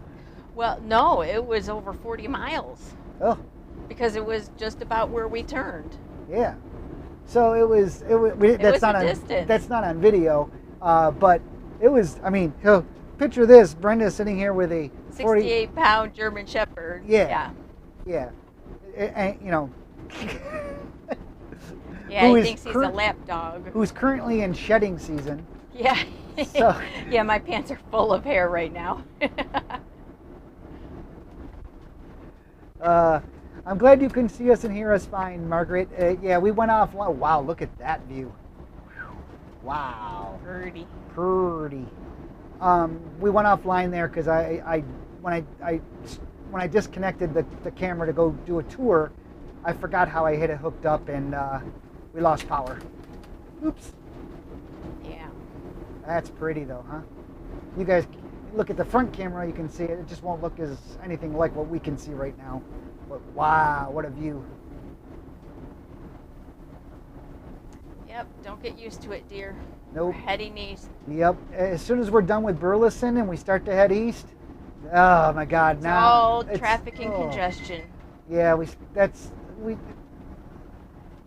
Well, no, it was over 40 miles. Oh. Because it was just about where we turned. Yeah. So that's not on video, but it was. I mean, picture this: Brenda sitting here with a 68-pound German Shepherd. Yeah. Yeah. You know. Yeah, he thinks he's a lap dog. Who's currently in shedding season. Yeah. So. Yeah, my pants are full of hair right now. I'm glad you can see us and hear us fine, Margaret. Yeah, we went off. Wow, look at that view. Wow. Pretty. We went offline there because when I disconnected the camera to go do a tour, I forgot how I had it hooked up and we lost power. Oops. Yeah. That's pretty though, huh? You guys look at the front camera, you can see it. It just won't look as anything like what we can see right now. But wow, what a view. Yep, don't get used to it, dear. Nope. We're heading east. Yep. As soon as we're done with Burleson and we start to head east, oh my God! It's now all traffic and congestion. Yeah,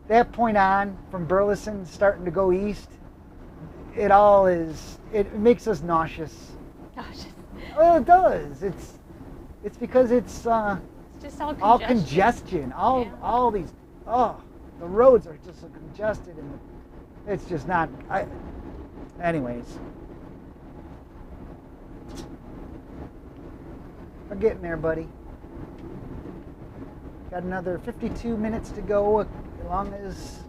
that point on from Burleson starting to go east, it makes us nauseous. Nauseous. Oh, it does. It's because it's just all congestion. All these. Oh, the roads are just so congested, and it's just not. Anyways, we're getting there, buddy. Got another 52 minutes to go, as long as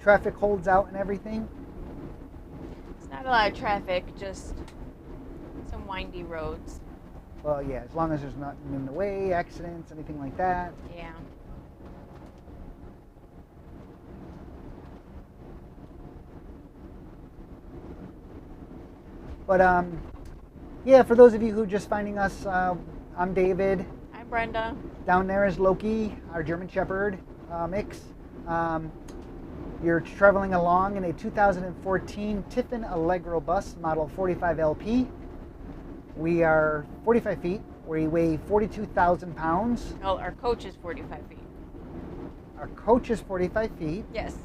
traffic holds out and everything. It's not a lot of traffic, just some windy roads. Well, yeah, as long as there's nothing in the way, accidents, anything like that. Yeah. But, yeah, for those of you who are just finding us, I'm David. I'm Brenda. Down there is Loki, our German Shepherd mix. You're traveling along in a 2014 Tiffin Allegro bus, model 45LP. We are 45 feet. We weigh 42,000 pounds. Well, our coach is 45 feet. Our coach is 45 feet. Yes.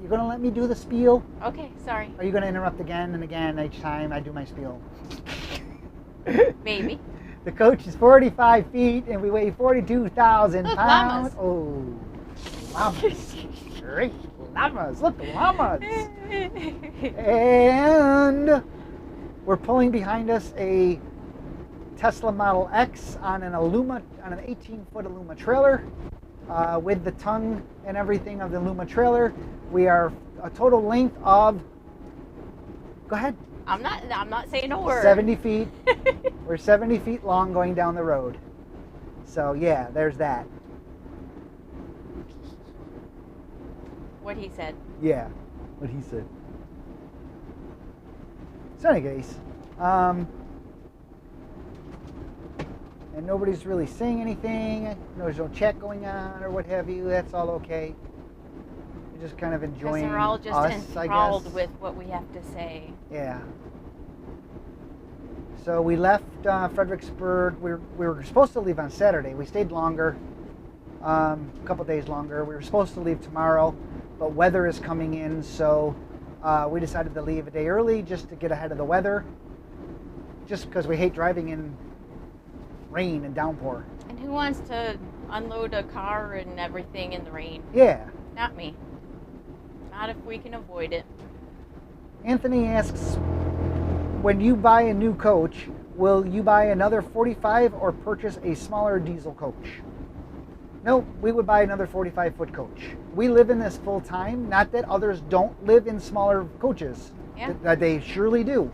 You're going to let me do the spiel? Okay, sorry. Are you going to interrupt again and again each time I do my spiel? Maybe. The coach is 45 feet and we weigh 42,000 Look, pounds. llamas. Oh, llamas. Great llamas. Look, llamas. And we're pulling behind us a Tesla Model X on an 18-foot Aluma trailer with the tongue and everything of the Aluma trailer. We are a total length of, go ahead. I'm not saying a word. 70 feet. We're 70 feet long going down the road. So yeah, there's that. What he said. Yeah, what he said. So anyways, and nobody's really saying anything. There's no chat going on or what have you. That's all okay. We're just kind of enjoying They're all just us, enthralled I guess. with what we have to say. Yeah. So we left Fredricksburg. We were supposed to leave on Saturday. We stayed longer, a couple days longer. We were supposed to leave tomorrow, but weather is coming in, so we decided to leave a day early just to get ahead of the weather, just because we hate driving in rain and downpour. And who wants to unload a car and everything in the rain? Yeah. Not me. Not if we can avoid it. Anthony asks, when you buy a new coach, will you buy another 45 or purchase a smaller diesel coach? No, we would buy another 45-foot coach. We live in this full time. Not that others don't live in smaller coaches. Yeah. They surely do.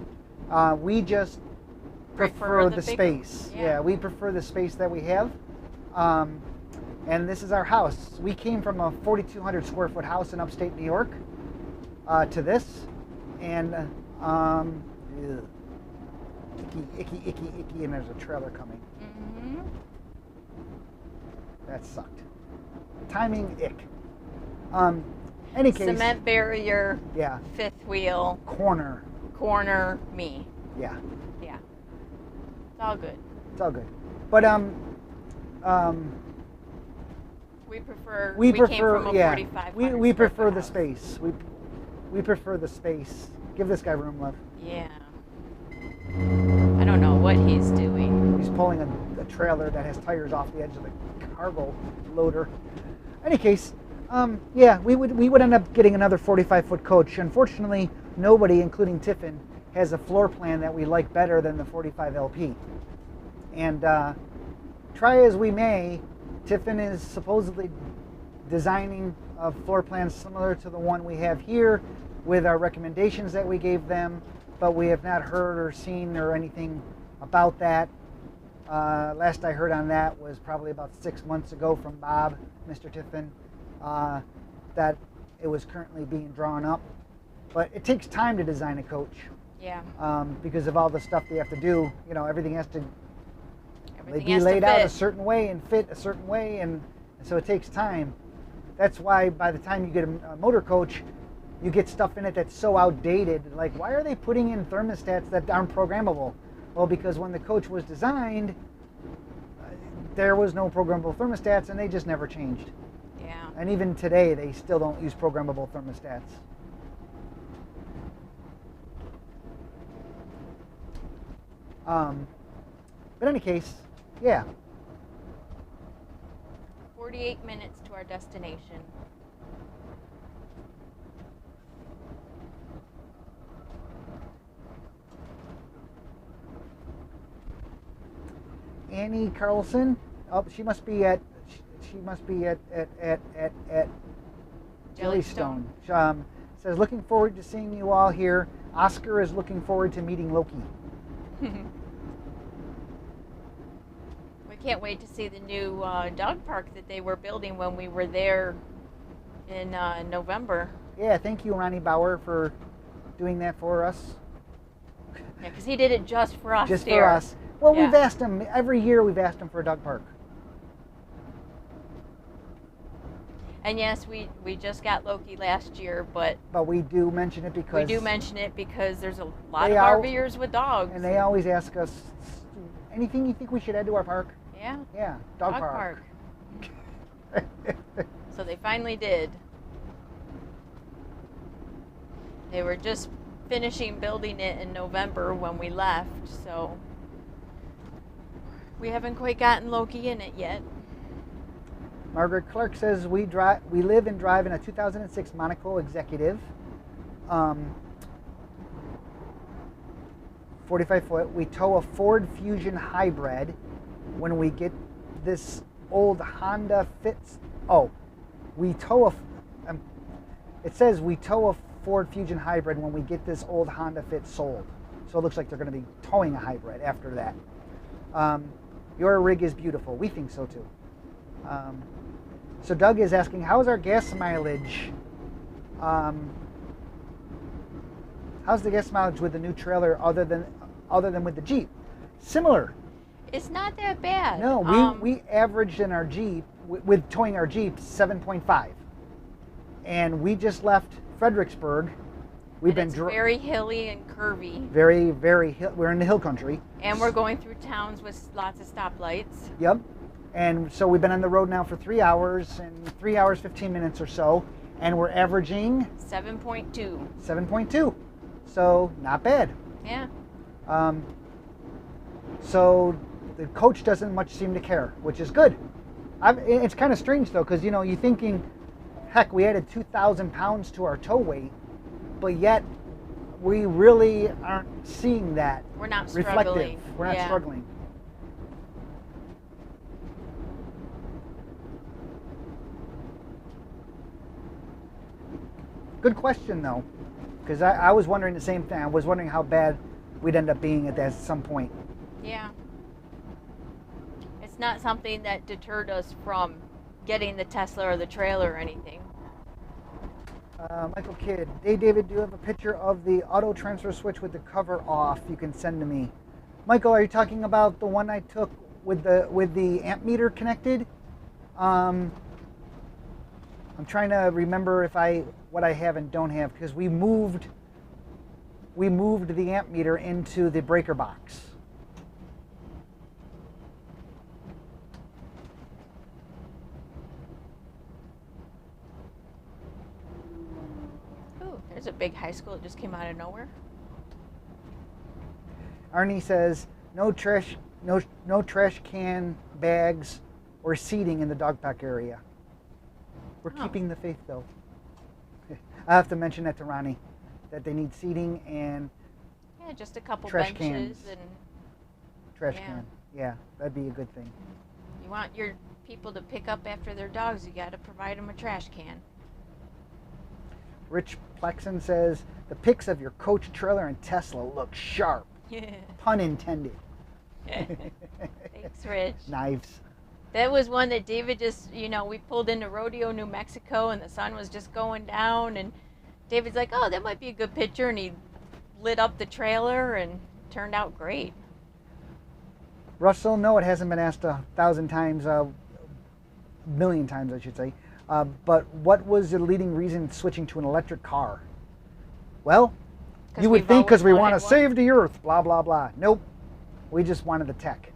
We just prefer the space. Yeah, we prefer the space that we have. And this is our house. We came from a 4,200 square foot house in upstate New York to this. And icky, and there's a trailer coming. Mm-hmm. That sucked. Timing, ick. Any case. Cement barrier. Yeah. Fifth wheel. Corner, me. Yeah. Yeah. It's all good. It's all good. But we prefer. We came prefer. from a Yeah. 4,500 We square prefer foot the house. space. We prefer the space. Give this guy room, love. Yeah. I don't know what he's doing. He's pulling a trailer that has tires off the edge of the cargo loader. Any case, yeah, we would end up getting another 45-foot coach. Unfortunately, nobody, including Tiffin, has a floor plan that we like better than the 45 LP. And try as we may, Tiffin is supposedly designing a floor plan similar to the one we have here with our recommendations that we gave them, but we have not heard or seen or anything about that. Last I heard on that was probably about 6 months ago from Bob, Mr. Tiffin, that it was currently being drawn up. But it takes time to design a coach. Yeah. Because of all the stuff they have to do. You know, everything has to Everything be has laid to out fit. a certain way and fit a certain way, and so it takes time. That's why by the time you get a motor coach, you get stuff in it that's so outdated. Like, why are they putting in thermostats that aren't programmable? Well, because when the coach was designed, there was no programmable thermostats, and they just never changed. Yeah. And even today, they still don't use programmable thermostats. But in any case, yeah. 48 minutes to our destination. Annie Carlson. Oh, she must be at Jellystone. Says, looking forward to seeing you all here. Oscar is looking forward to meeting Loki. We can't wait to see the new dog park that they were building when we were there in November. Yeah, thank you, Ronnie Bauer, for doing that for us. Yeah, because he did it just for us. Just there. for us. Well, Yeah. we've asked him, every year we've asked him for a dog park. And yes, we just got Loki last year, but But we do mention it because... we do mention it because there's a lot They of all- RVers with dogs. And they always ask us, anything you think we should add to our park? Yeah, Yeah, dog park. So they finally did. They were just finishing building it in November when we left, so we haven't quite gotten Loki in it yet. Margaret Clark says, we live and drive in a 2006 Monaco Executive. 45 foot. We tow a Ford Fusion Hybrid when we get this old Honda Fits. Oh, we tow a... it says we tow a Ford Fusion Hybrid when we get this old Honda Fit sold. So it looks like they're going to be towing a hybrid after that. Your rig is beautiful. We think so too. So Doug is asking, how's our gas mileage How's the gas mileage with the new trailer other than with the Jeep? Similar. It's not that bad. No, we averaged in our Jeep, with towing our Jeep, 7.5. And we just left Fredricksburg. It's very hilly and curvy. Very, very we're in the hill country. And we're going through towns with lots of stoplights. Yep. And so we've been on the road now for 3 hours and 3 hours, 15 minutes or so. And we're averaging 7.2. 7.2. So not bad. Yeah. So the coach doesn't much seem to care, which is good. It's kind of strange though, because you're thinking, heck, we added 2,000 pounds to our tow weight, but yet we really aren't seeing that. We're not reflective. struggling. We're not struggling. Good question though, because I was wondering the same thing. I was wondering how bad we'd end up being at some point. Yeah. It's not something that deterred us from getting the Tesla or the trailer or anything. Michael Kidd, hey David, do you have a picture of the auto transfer switch with the cover off you can send to me? Michael, are you talking about the one I took with the amp meter connected? I'm trying to remember what I have and don't have, because we moved the amp meter into the breaker box. Ooh, there's a big high school that just came out of nowhere. Arnie says no trash can, bags, or seating in the dog park area. We're keeping the faith though. I have to mention that to Ronnie, that they need seating and just a couple trash benches cans. and Trash can. Yeah, that'd be a good thing. You want your people to pick up after their dogs, you got to provide them a trash can. Rich Plexen says the pics of your coach trailer and Tesla look sharp. Pun intended. Thanks, Rich. Knives. That was one that David just, we pulled into Rodeo, New Mexico, and the sun was just going down, and David's like, oh, that might be a good picture, and he lit up the trailer, and turned out great. Russell, no, it hasn't been asked 1,000 times, million times, I should say. But what was the leading reason switching to an electric car? Well, you would think because we want to save the earth, blah, blah, blah. Nope. We just wanted the tech.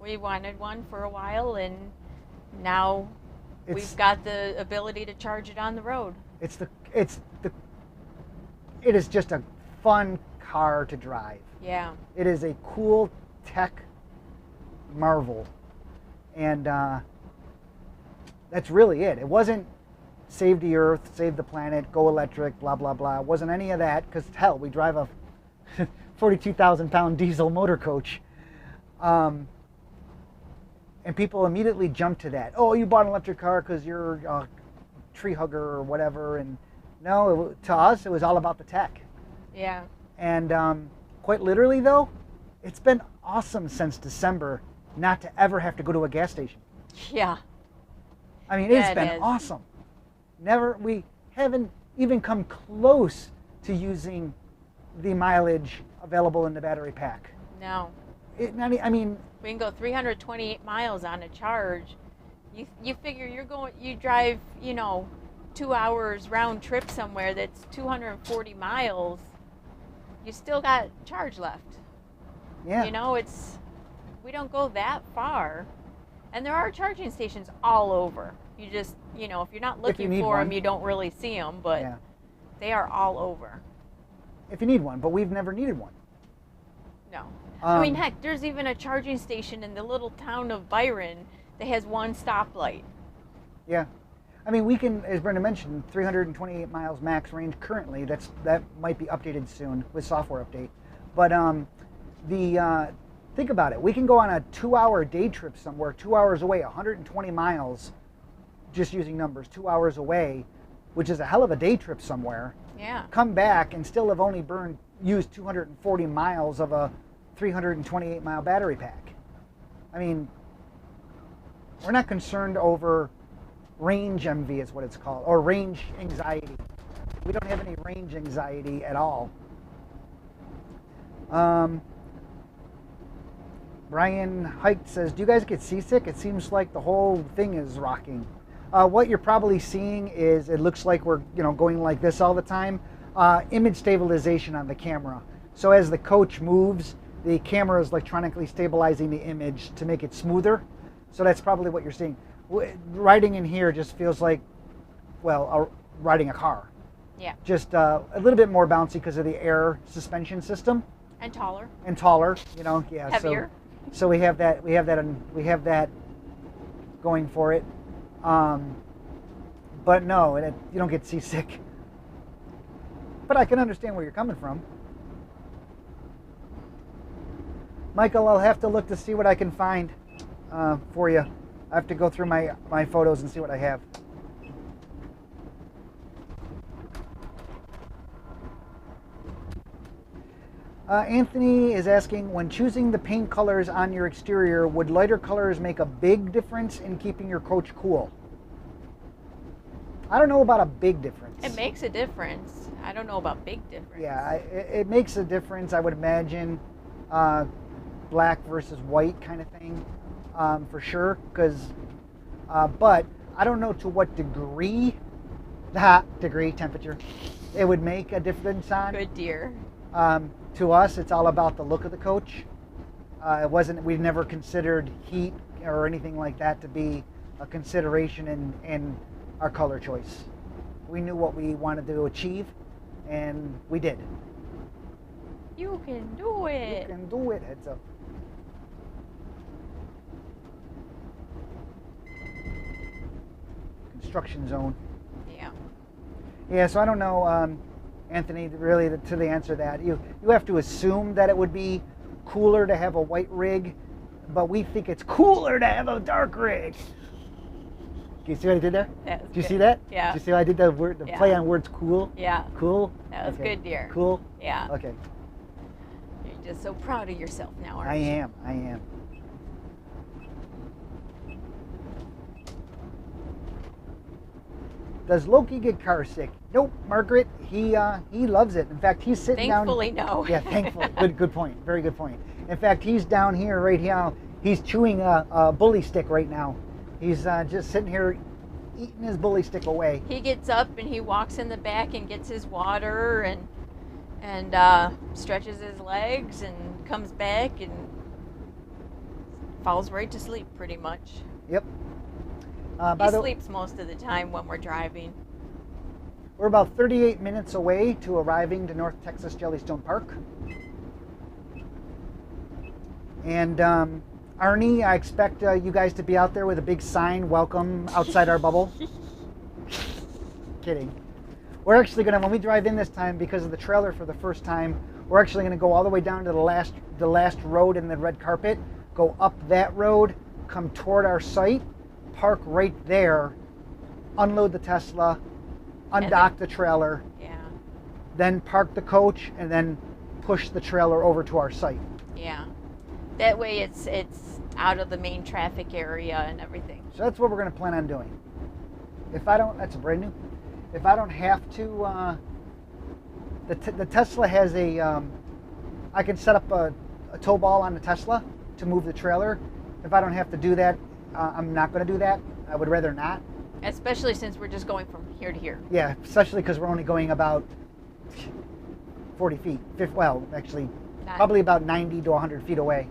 We wanted one for a while, and now we've got the ability to charge it on the road. It is just a fun car to drive. Yeah. It is a cool tech marvel. And that's really it. It wasn't save the earth, save the planet, go electric, blah, blah, blah. It wasn't any of that, because hell, we drive a 42,000 pound diesel motor coach. And people immediately jump to that. Oh, you bought an electric car because you're a tree hugger or whatever. And no, to us, it was all about the tech. Yeah. And quite literally, though, it's been awesome since December not to ever have to go to a gas station. Yeah. I mean, it's been awesome. We haven't even come close to using the mileage available in the battery pack. No. We can go 328 miles on a charge. You figure you drive, 2 hours round trip somewhere that's 240 miles. You still got charge left. Yeah. We don't go that far. And there are charging stations all over. You just, if you're not looking for them, you don't really see them, but they are all over. If you need one, but we've never needed one. No. Heck, there's even a charging station in the little town of Byron that has one stoplight. Yeah. We can, as Brenda mentioned, 328 miles max range currently. That might be updated soon with software update. But think about it. We can go on a 2-hour day trip somewhere, 2 hours away, 120 miles, just using numbers, 2 hours away, which is a hell of a day trip somewhere. Yeah. Come back and still have only used 240 miles of a 328 mile battery pack. We're not concerned over range envy is what it's called, or range anxiety. We don't have any range anxiety at all. Brian Hike says, do you guys get seasick? It seems like the whole thing is rocking. What you're probably seeing is it looks like we're going like this all the time. Image stabilization on the camera. So as the coach moves, the camera is electronically stabilizing the image to make it smoother. So that's probably what you're seeing. Riding in here just feels like, well, riding a car. Yeah. Just a little bit more bouncy because of the air suspension system. And taller. And taller, yeah. Heavier. So we have that going for it. But no, you don't get seasick. But I can understand where you're coming from. Michael, I'll have to look to see what I can find for you. I have to go through my photos and see what I have. Anthony is asking, when choosing the paint colors on your exterior, would lighter colors make a big difference in keeping your coach cool? I don't know about a big difference. It makes a difference. I don't know about big difference. Yeah, it makes a difference, I would imagine. Black versus white kind of thing, for sure. But I don't know to what degree temperature it would make a difference on. Good dear. To us, it's all about the look of the coach. We've never considered heat or anything like that to be a consideration in our color choice. We knew what we wanted to achieve, and we did. You can do it. You can do it, heads up. Construction zone. Yeah. Yeah, so I don't know, Anthony, really, to the answer to that. You have to assume that it would be cooler to have a white rig, but we think it's cooler to have a dark rig. Do you see what I did there? That was Did you good. see that? Yeah. Did you see how I did the Yeah. play on words cool? Yeah. Cool? That was Okay. good, dear. Cool? Yeah. Okay. You're just so proud of yourself now, aren't I you? am. Does Loki get car sick? Nope, Margaret. He loves it. In fact, he's sitting Thankfully, down. no. Yeah, thankfully. Good point. Very good point. In fact, he's down here right here. He's chewing a bully stick right now. He's just sitting here eating his bully stick away. He gets up and he walks in the back and gets his water and stretches his legs and comes back and falls right to sleep pretty much. Yep. He sleeps most of the time when we're driving. We're about 38 minutes away to arriving to North Texas Jellystone Park. And Arnie, I expect you guys to be out there with a big sign, welcome outside our bubble. Kidding. We're actually going to, when we drive in this time, because of the trailer for the first time, we're actually going to go all the way down to the last road in the red carpet, go up that road, come toward our site, park right there, unload the Tesla, undock the trailer, Yeah. then park the coach, and then push the trailer over to our site. Yeah. That way it's out of the main traffic area and everything. So that's what we're going to plan on doing. That's brand new. If I don't have to, the Tesla has I can set up a tow ball on the Tesla to move the trailer. If I don't have to do that, I'm not going to do that. I would rather not. Especially since we're just going from here to here. Yeah, especially because we're only going about 40 feet. Well, actually, probably about 90 to 100 feet away.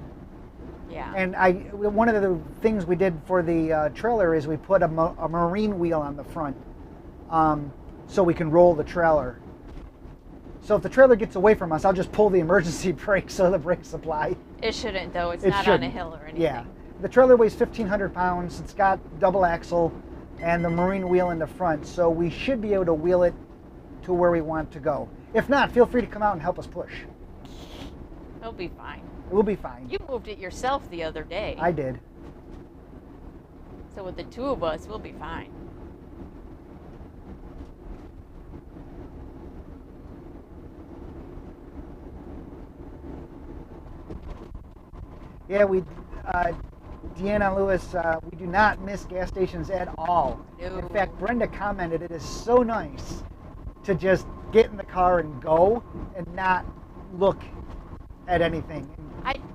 Yeah. And one of the things we did for the trailer is we put a marine wheel on the front, so we can roll the trailer. So if the trailer gets away from us, I'll just pull the emergency brake so the brakes apply. It shouldn't, though. It's It not shouldn't. on a hill or anything. Yeah. The trailer weighs 1,500 pounds. It's got double axle and the marine wheel in the front, so we should be able to wheel it to where we want to go. If not, feel free to come out and help us push. It'll be fine. We'll be fine. You moved it yourself the other day. I did. So with the two of us, we'll be fine. Yeah, Deanna Lewis, we do not miss gas stations at all. No. In fact, Brenda commented, it is so nice to just get in the car and go and not look at anything.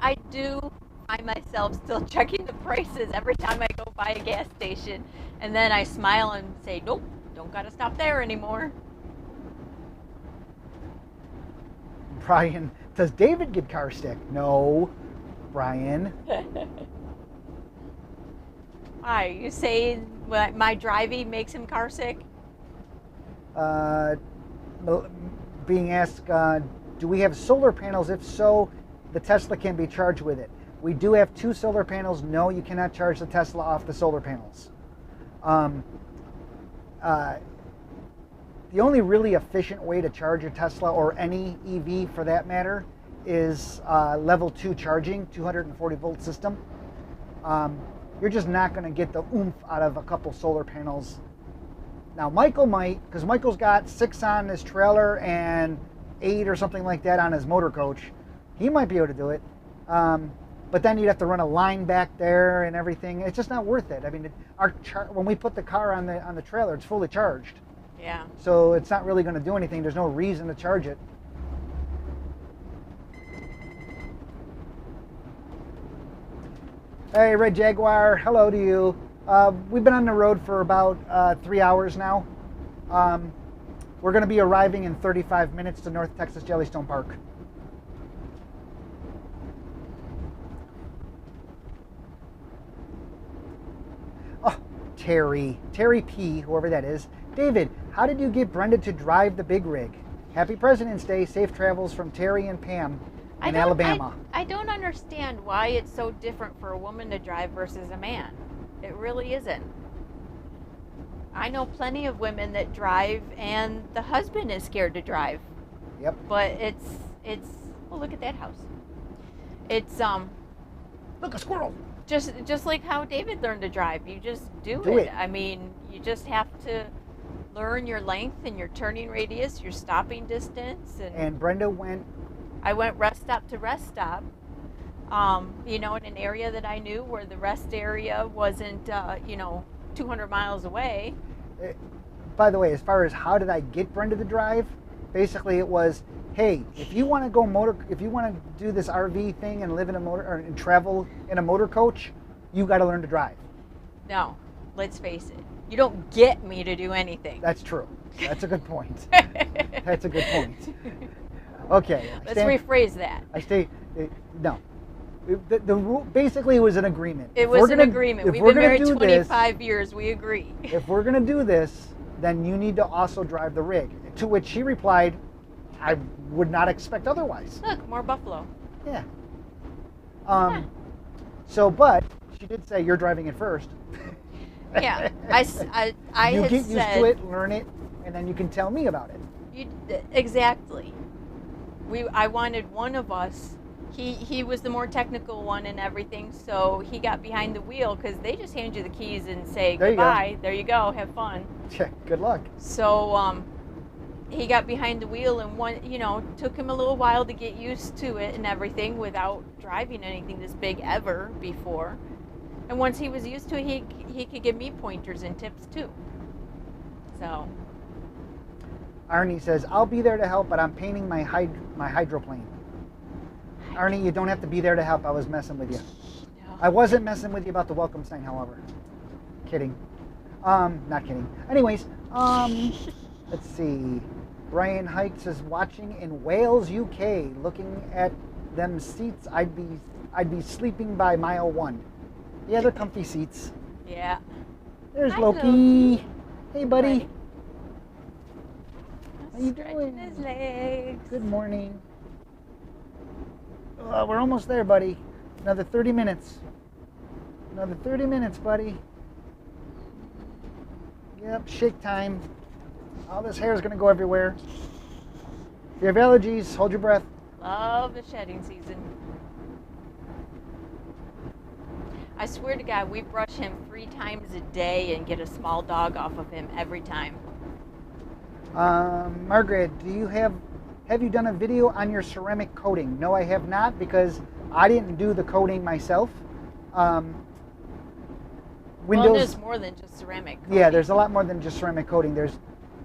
I do find myself still checking the prices every time I go by a gas station, and then I smile and say, nope, don't gotta stop there anymore. Brian, does David get car sick? No, Brian. Why, you say my driving makes him car sick? Being asked, do we have solar panels? If so, the Tesla can be charged with it. We do have 2 solar panels. No, you cannot charge the Tesla off the solar panels. The only really efficient way to charge a Tesla, or any EV for that matter, is level 2 charging, 240 volt system. You're just not going to get the oomph out of a couple solar panels. Now Michael might, because Michael's got 6 on his trailer and 8 or something like that on his motor coach. He might be able to do it. But then you'd have to run a line back there and everything. It's just not worth it. I mean, when we put the car on the trailer, it's fully charged. Yeah. So it's not really going to do anything. There's no reason to charge it. Hey, Red Jaguar, hello to you. We've been on the road for about 3 hours now. We're going to be arriving in 35 minutes to North Texas Jellystone Park. Oh, Terry P, whoever that is. David, how did you get Brenda to drive the big rig? Happy President's Day. Safe travels from Terry and Pam in Alabama. I don't understand why it's so different for a woman to drive versus a man. It really isn't. I know plenty of women that drive and the husband is scared to drive. Yep. But it's well, look at that house. It's Look, a squirrel. just like how David learned to drive. You just do it. I mean, you just have to learn your length and your turning radius, your stopping distance, And Brenda went. I went rest stop to rest stop. In an area that I knew where the rest area wasn't 200 miles away. By the way, as far as how did I get Brenda to drive, basically it was, hey, if you want to do this RV thing and live in a motor and travel in a motor coach, you got to learn to drive. No, let's face it. You don't get me to do anything. That's true. That's a good point. That's a good point. Okay. Let's rephrase that. No. The rule basically was an agreement. It was an agreement. We've been married 25 years. We agree. If we're going to do this, then you need to also drive the rig. To which she replied, I would not expect otherwise. Look, more buffalo. Yeah. But she did say you're driving it first. Yeah. I you had get used said, to it, learn it, and then you can tell me about it. Exactly. I wanted one of us. He was the more technical one and everything, so he got behind the wheel because they just hand you the keys and say goodbye. There you go. Have fun. Yeah, good luck. So he got behind the wheel and took him a little while to get used to it and everything without driving anything this big ever before. And once he was used to it, he could give me pointers and tips too. So. Arnie says, I'll be there to help, but I'm painting my hydroplane. Arnie, you don't have to be there to help. I was messing with you. No. I wasn't messing with you about the welcome sign, however. Kidding. Not kidding. Anyways, let's see. Brian Hikes is watching in Wales, UK. Looking at them seats, I'd be sleeping by mile 1. Yeah, they're comfy seats. Yeah. There's Hi, Loki. Hey, buddy. Buddy. How you Stretching doing? his legs. Good morning. We're almost there, buddy. Another 30 minutes. Another 30 minutes, buddy. Yep, shake time. All this hair is going to go everywhere. If you have allergies, hold your breath. Love the shedding season. I swear to God, we brush him 3 times a day and get a small dog off of him every time. Margaret, have you done a video on your ceramic coating? No, I have not, because I didn't do the coating myself. Well, there's more than just ceramic coating. Yeah, there's a lot more than just ceramic coating. There's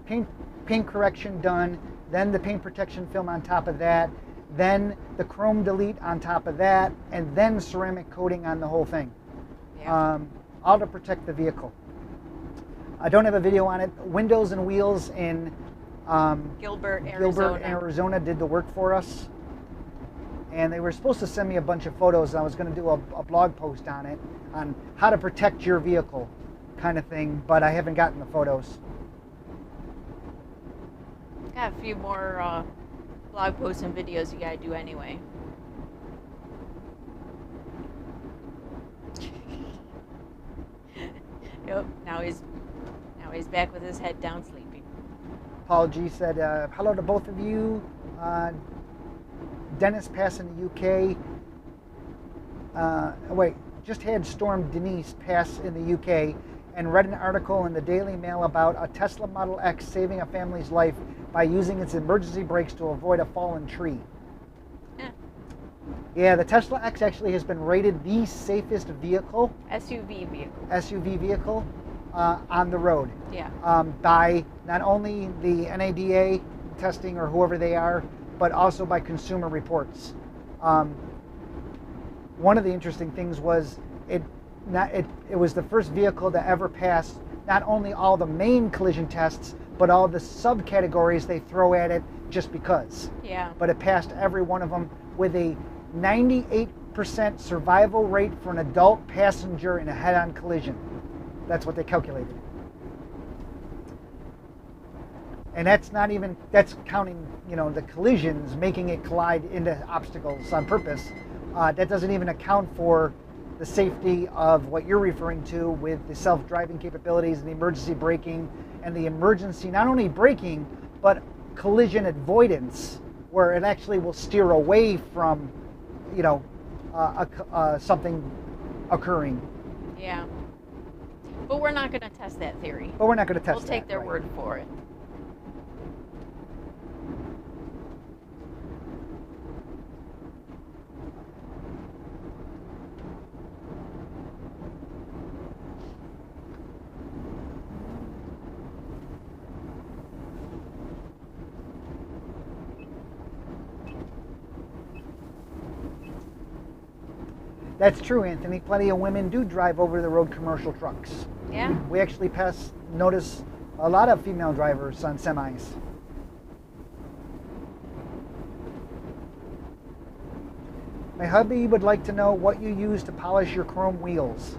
paint paint correction done, then the paint protection film on top of that, then the chrome delete on top of that, and then ceramic coating on the whole thing. Yeah. All to protect the vehicle. I don't have a video on it. Windows and Wheels in Gilbert, Arizona did the work for us. And they were supposed to send me a bunch of photos. And I was going to do a blog post on it, on how to protect your vehicle kind of thing, but I haven't gotten the photos. Got a few more blog posts and videos you gotta do anyway. Yep. Now he's back with his head down sleeping. Paul G said, hello to both of you. Dennis pass in the UK. Just had Storm Denise pass in the UK and read an article in the Daily Mail about a Tesla Model X saving a family's life by using its emergency brakes to avoid a fallen tree. Yeah, the Tesla X actually has been rated the safest vehicle, SUV vehicle on the road. Yeah. By not only the NADA testing or whoever they are, but also by Consumer Reports. One of the interesting things was it was the first vehicle to ever pass not only all the main collision tests, but all the subcategories they throw at it just because. Yeah. But it passed every one of them with a 98% survival rate for an adult passenger in a head-on collision. That's what they calculated. And that's counting, the collisions, making it collide into obstacles on purpose. That doesn't even account for the safety of what you're referring to with the self-driving capabilities and the emergency braking and the emergency, not only braking, but collision avoidance, where it actually will steer away from, something occurring. Yeah. But we're not going to test that theory. But we're not going to test We'll take their word for it. That's true, Anthony. Plenty of women do drive over-the-road commercial trucks. Yeah. We actually notice a lot of female drivers on semis. My hubby would like to know what you use to polish your chrome wheels.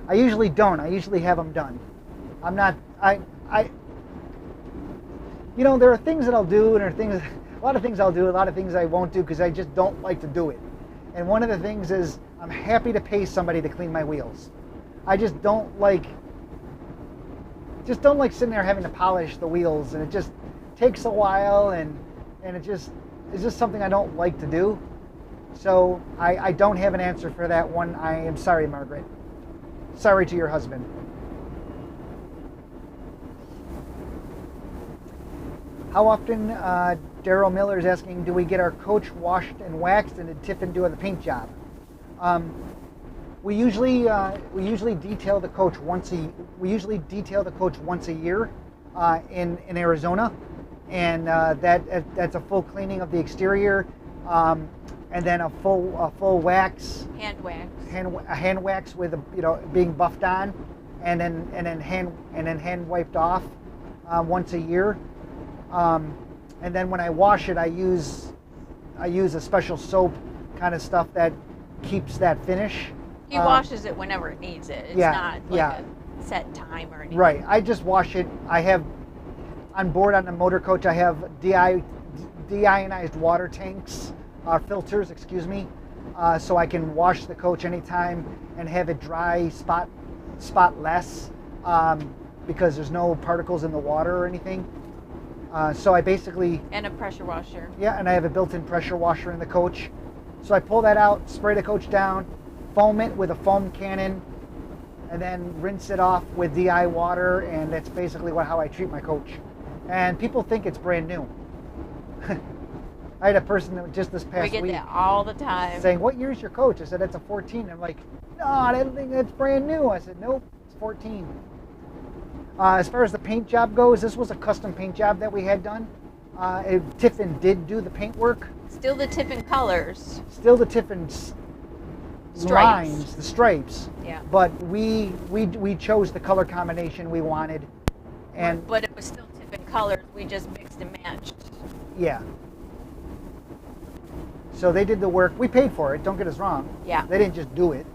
I usually don't. I usually have them done. I'm not. There are things that I'll do, and a lot of things I'll do, a lot of things I won't do because I just don't like to do it. And one of the things is I'm happy to pay somebody to clean my wheels. I just don't like sitting there having to polish the wheels, and it just takes a while, and it's just something I don't like to do. So I don't have an answer for that one. I am sorry, Margaret. Sorry to your husband. How often, Daryl Miller is asking, do we get our coach washed and waxed, and did Tiffin do the paint job? We usually detail the coach once a year in Arizona, and that's a full cleaning of the exterior, and then a full wax, hand wax with being buffed on, and then hand wiped off once a year. And then when I wash it, I use a special soap kind of stuff that keeps that finish. He washes it whenever it needs it. It's not like a set time or anything. Right. I just wash it. I have on board on the motor coach, I have deionized water tanks, filters, so I can wash the coach anytime and have it dry spotless because there's no particles in the water or anything. So I basically... And a pressure washer. Yeah, and I have a built-in pressure washer in the coach. So I pull that out, spray the coach down, foam it with a foam cannon, and then rinse it off with DI water, and that's basically how I treat my coach. And people think it's brand new. I had a person that just this past week... We get that all the time. Saying, what year's your coach? I said, it's a 14. I'm like, no, I didn't think that's brand new. I said, nope, it's 14. As far as the paint job goes, this was a custom paint job that we had done. Tiffin did do the paint work. Still the Tiffin colors. Still the Tiffin Stripes. lines, the stripes. Yeah. But we chose the color combination we wanted, and But it was still Tiffin colors. We just mixed and matched. yeah. So they did the work. We paid for it. Don't get us wrong. Yeah. They didn't just do it.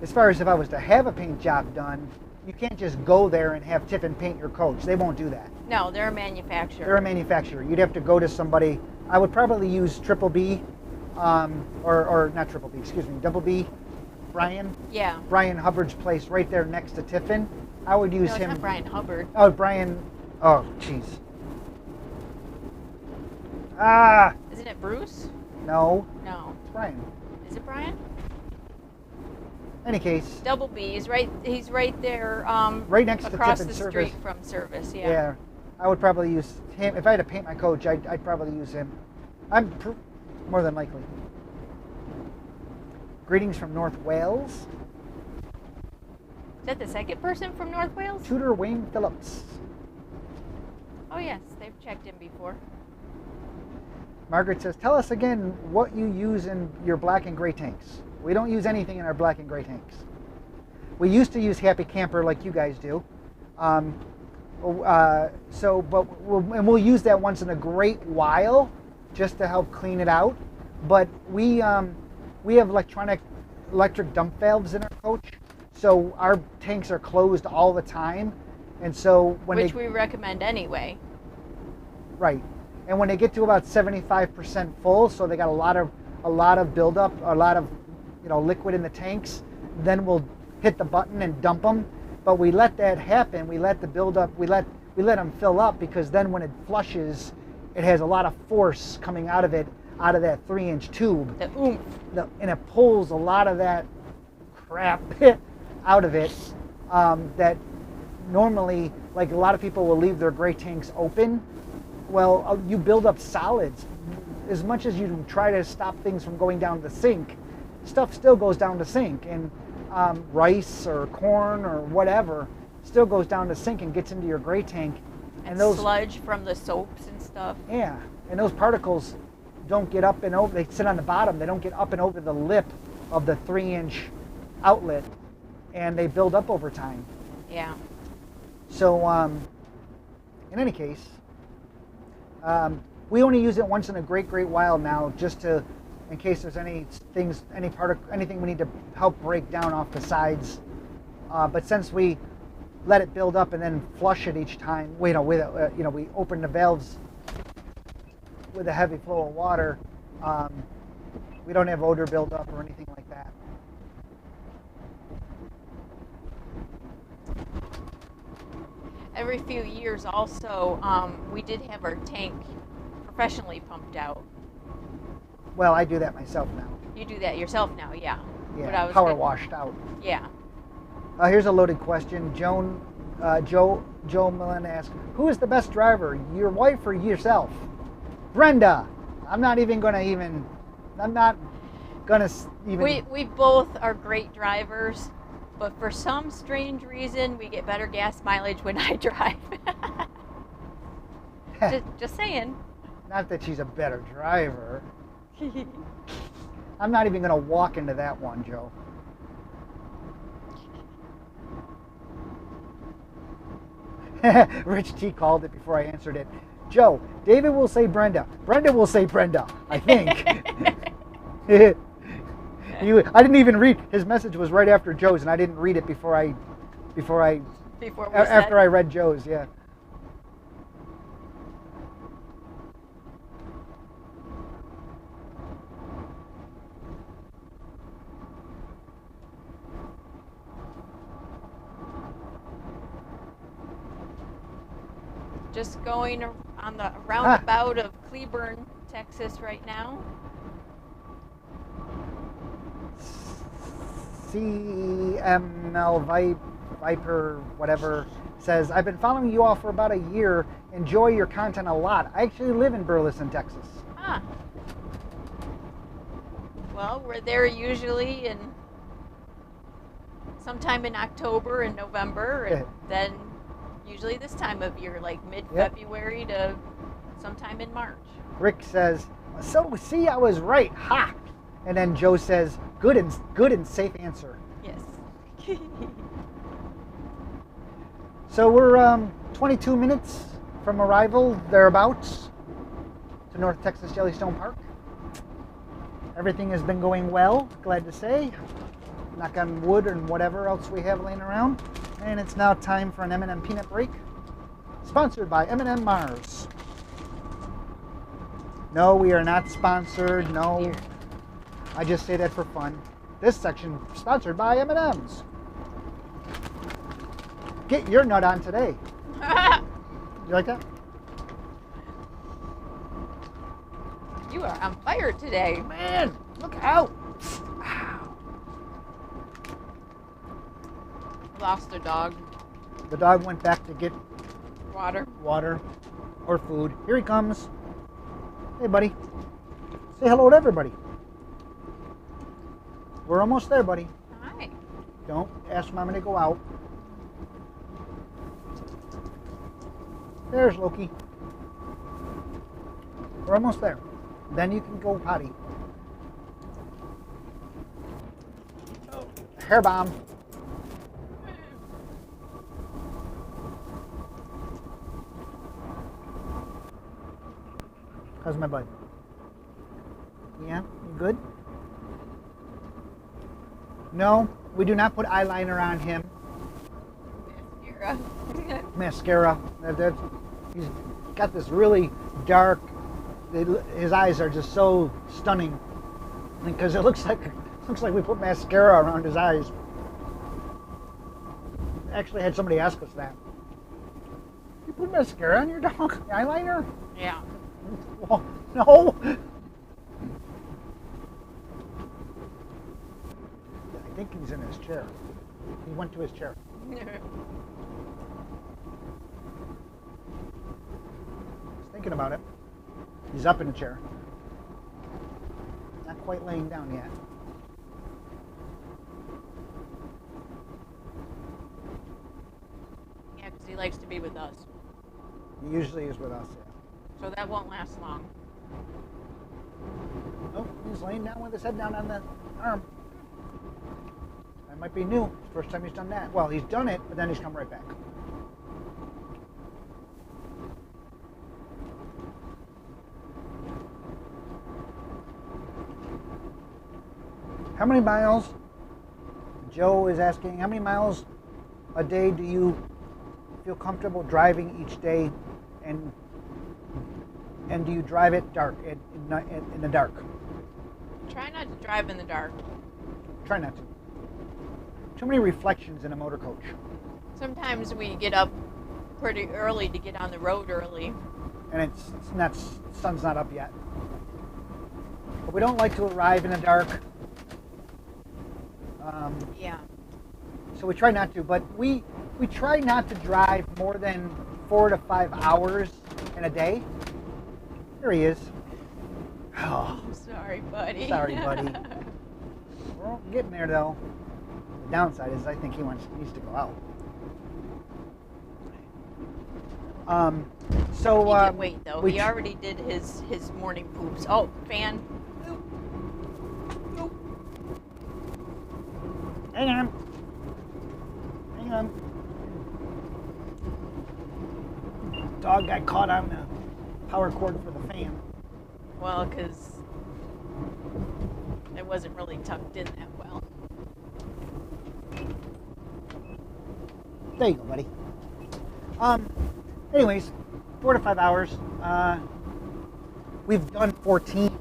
As far as if I was to have a paint job done, you can't just go there and have Tiffin paint your coach. They won't do that. No, they're a manufacturer. They're a manufacturer. You'd have to go to somebody. I would probably use Triple B, or not Triple B, excuse me, Double B, Brian. Yeah. Brian Hubbard's place right there next to Tiffin. I would use No, it's him. not Brian Hubbard. Oh, Brian. Oh, jeez. Ah, Isn't it Bruce? no, No. it's Brian. Is it Brian? Any case, Double B. He's right there. right next to across Tiffin the Service. street from Service. Yeah. Yeah, I would probably use him. If I had to paint my coach, I'd probably use him. More than likely. Greetings from North Wales. Is that the second person from North Wales? Tudor Wayne Phillips. Oh yes, they've checked in before. Margaret says, tell us again what you use in your black and gray tanks. We don't use anything in our black and gray tanks. We used to use Happy Camper like you guys do. We'll use that once in a great while just to help clean it out. But we have electric dump valves in our coach, so our tanks are closed all the time. And so Which we recommend anyway. Right. And when they get to about 75% full, so they got a lot of buildup, a lot of liquid in the tanks, then we'll hit the button and dump them. But we let that happen. We let the buildup. We let them fill up, because then when it flushes, it has a lot of force coming out of it, out of that 3-inch tube. The oomph. And it pulls a lot of that crap out of it. That normally, like, a lot of people will leave their gray tanks open. Well, you build up solids. As much as you try to stop things from going down the sink, stuff still goes down the sink. And rice or corn or whatever still goes down the sink and gets into your gray tank. And those sludge from the soaps and stuff. Yeah, and those particles don't get up and over. They sit on the bottom. They don't get up and over the lip of the 3-inch outlet, and they build up over time. Yeah. So, in any case, we only use it once in a great while now, just to, in case there's anything we need to help break down off the sides. But since we let it build up and then flush it each time, we open the valves with a heavy flow of water, we don't have odor buildup or anything like that. Every few years also, we did have our tank professionally pumped out. Well, I do that myself now. You do that yourself now, yeah. Yeah, power washed out. Yeah. Here's a loaded question. Joe Millen asks, who is the best driver, your wife or yourself? Brenda. I'm not gonna even. We both are great drivers, but for some strange reason, we get better gas mileage when I drive. just saying. Not that she's a better driver. I'm not even going to walk into that one, Joe. Rich T called it before I answered it. Joe, David will say Brenda. Brenda will say Brenda, I think. I didn't even read. His message was right after Joe's, and I didn't read it after I read Joe's, yeah. Just going on the roundabout of Cleburne, Texas right now. CML Viper, whatever, says, I've been following you all for about a year. Enjoy your content a lot. I actually live in Burleson, Texas. Ah. Well, we're there usually sometime in October and November, and then usually this time of year, like mid-February to sometime in March. Rick says, "So see, I was right, ha!" And then Joe says, "Good and safe answer." Yes. So we're 22 minutes from arrival, thereabouts, to North Texas Jellystone Park. Everything has been going well, glad to say. Knock on wood and whatever else we have laying around. And it's now time for an M&M peanut break, sponsored by M&M Mars. No, we are not sponsored. No, Dear. I just say that for fun. This section sponsored by M&M's. Get your nut on today. You like that? You are on fire today. Man, look out. Ow. Lost a dog. The dog went back to get Water. water or food. Here he comes. Hey, buddy. Say hello to everybody. We're almost there, buddy. Hi. Don't ask Mommy to go out. There's Loki. We're almost there. Then you can go potty. Oh, hair bomb. How's my bud? Yeah, you good? No, we do not put eyeliner on him. Mascara. He's got this really dark. His eyes are just so stunning because it looks like we put mascara around his eyes. Actually, had somebody ask us that. You put mascara on your dog? Eyeliner? Yeah. Well, no. I think he's in his chair. He went to his chair. He's thinking about it. He's up in the chair. Not quite laying down yet. Yeah, because he likes to be with us. He usually is with us. Yeah. So that won't last long. Oh, he's laying down with his head down on the arm. That might be new. First time he's done that. Well, he's done it, but then he's come right back. How many miles? Joe is asking, how many miles a day do you feel comfortable driving each day, and do you drive it dark in the dark? Try not to drive in the dark. Try not to. Too many reflections in a motor coach. Sometimes we get up pretty early to get on the road early. And sun's not up yet. But we don't like to arrive in the dark. Yeah. So we try not to, but we try not to drive more than 4 to 5 hours in a day. Here he is. Oh, Sorry, buddy. sorry, buddy. We're getting there, though. The downside is I think he needs to go out. So He can wait though. we He already did his morning poops. Oh, fan. Oop. Oop. Hang on. Hang on. Dog got caught on the power cord for the fan. Well, because it wasn't really tucked in that well. There you go, buddy. Anyways, 4 to 5 hours. We've done 14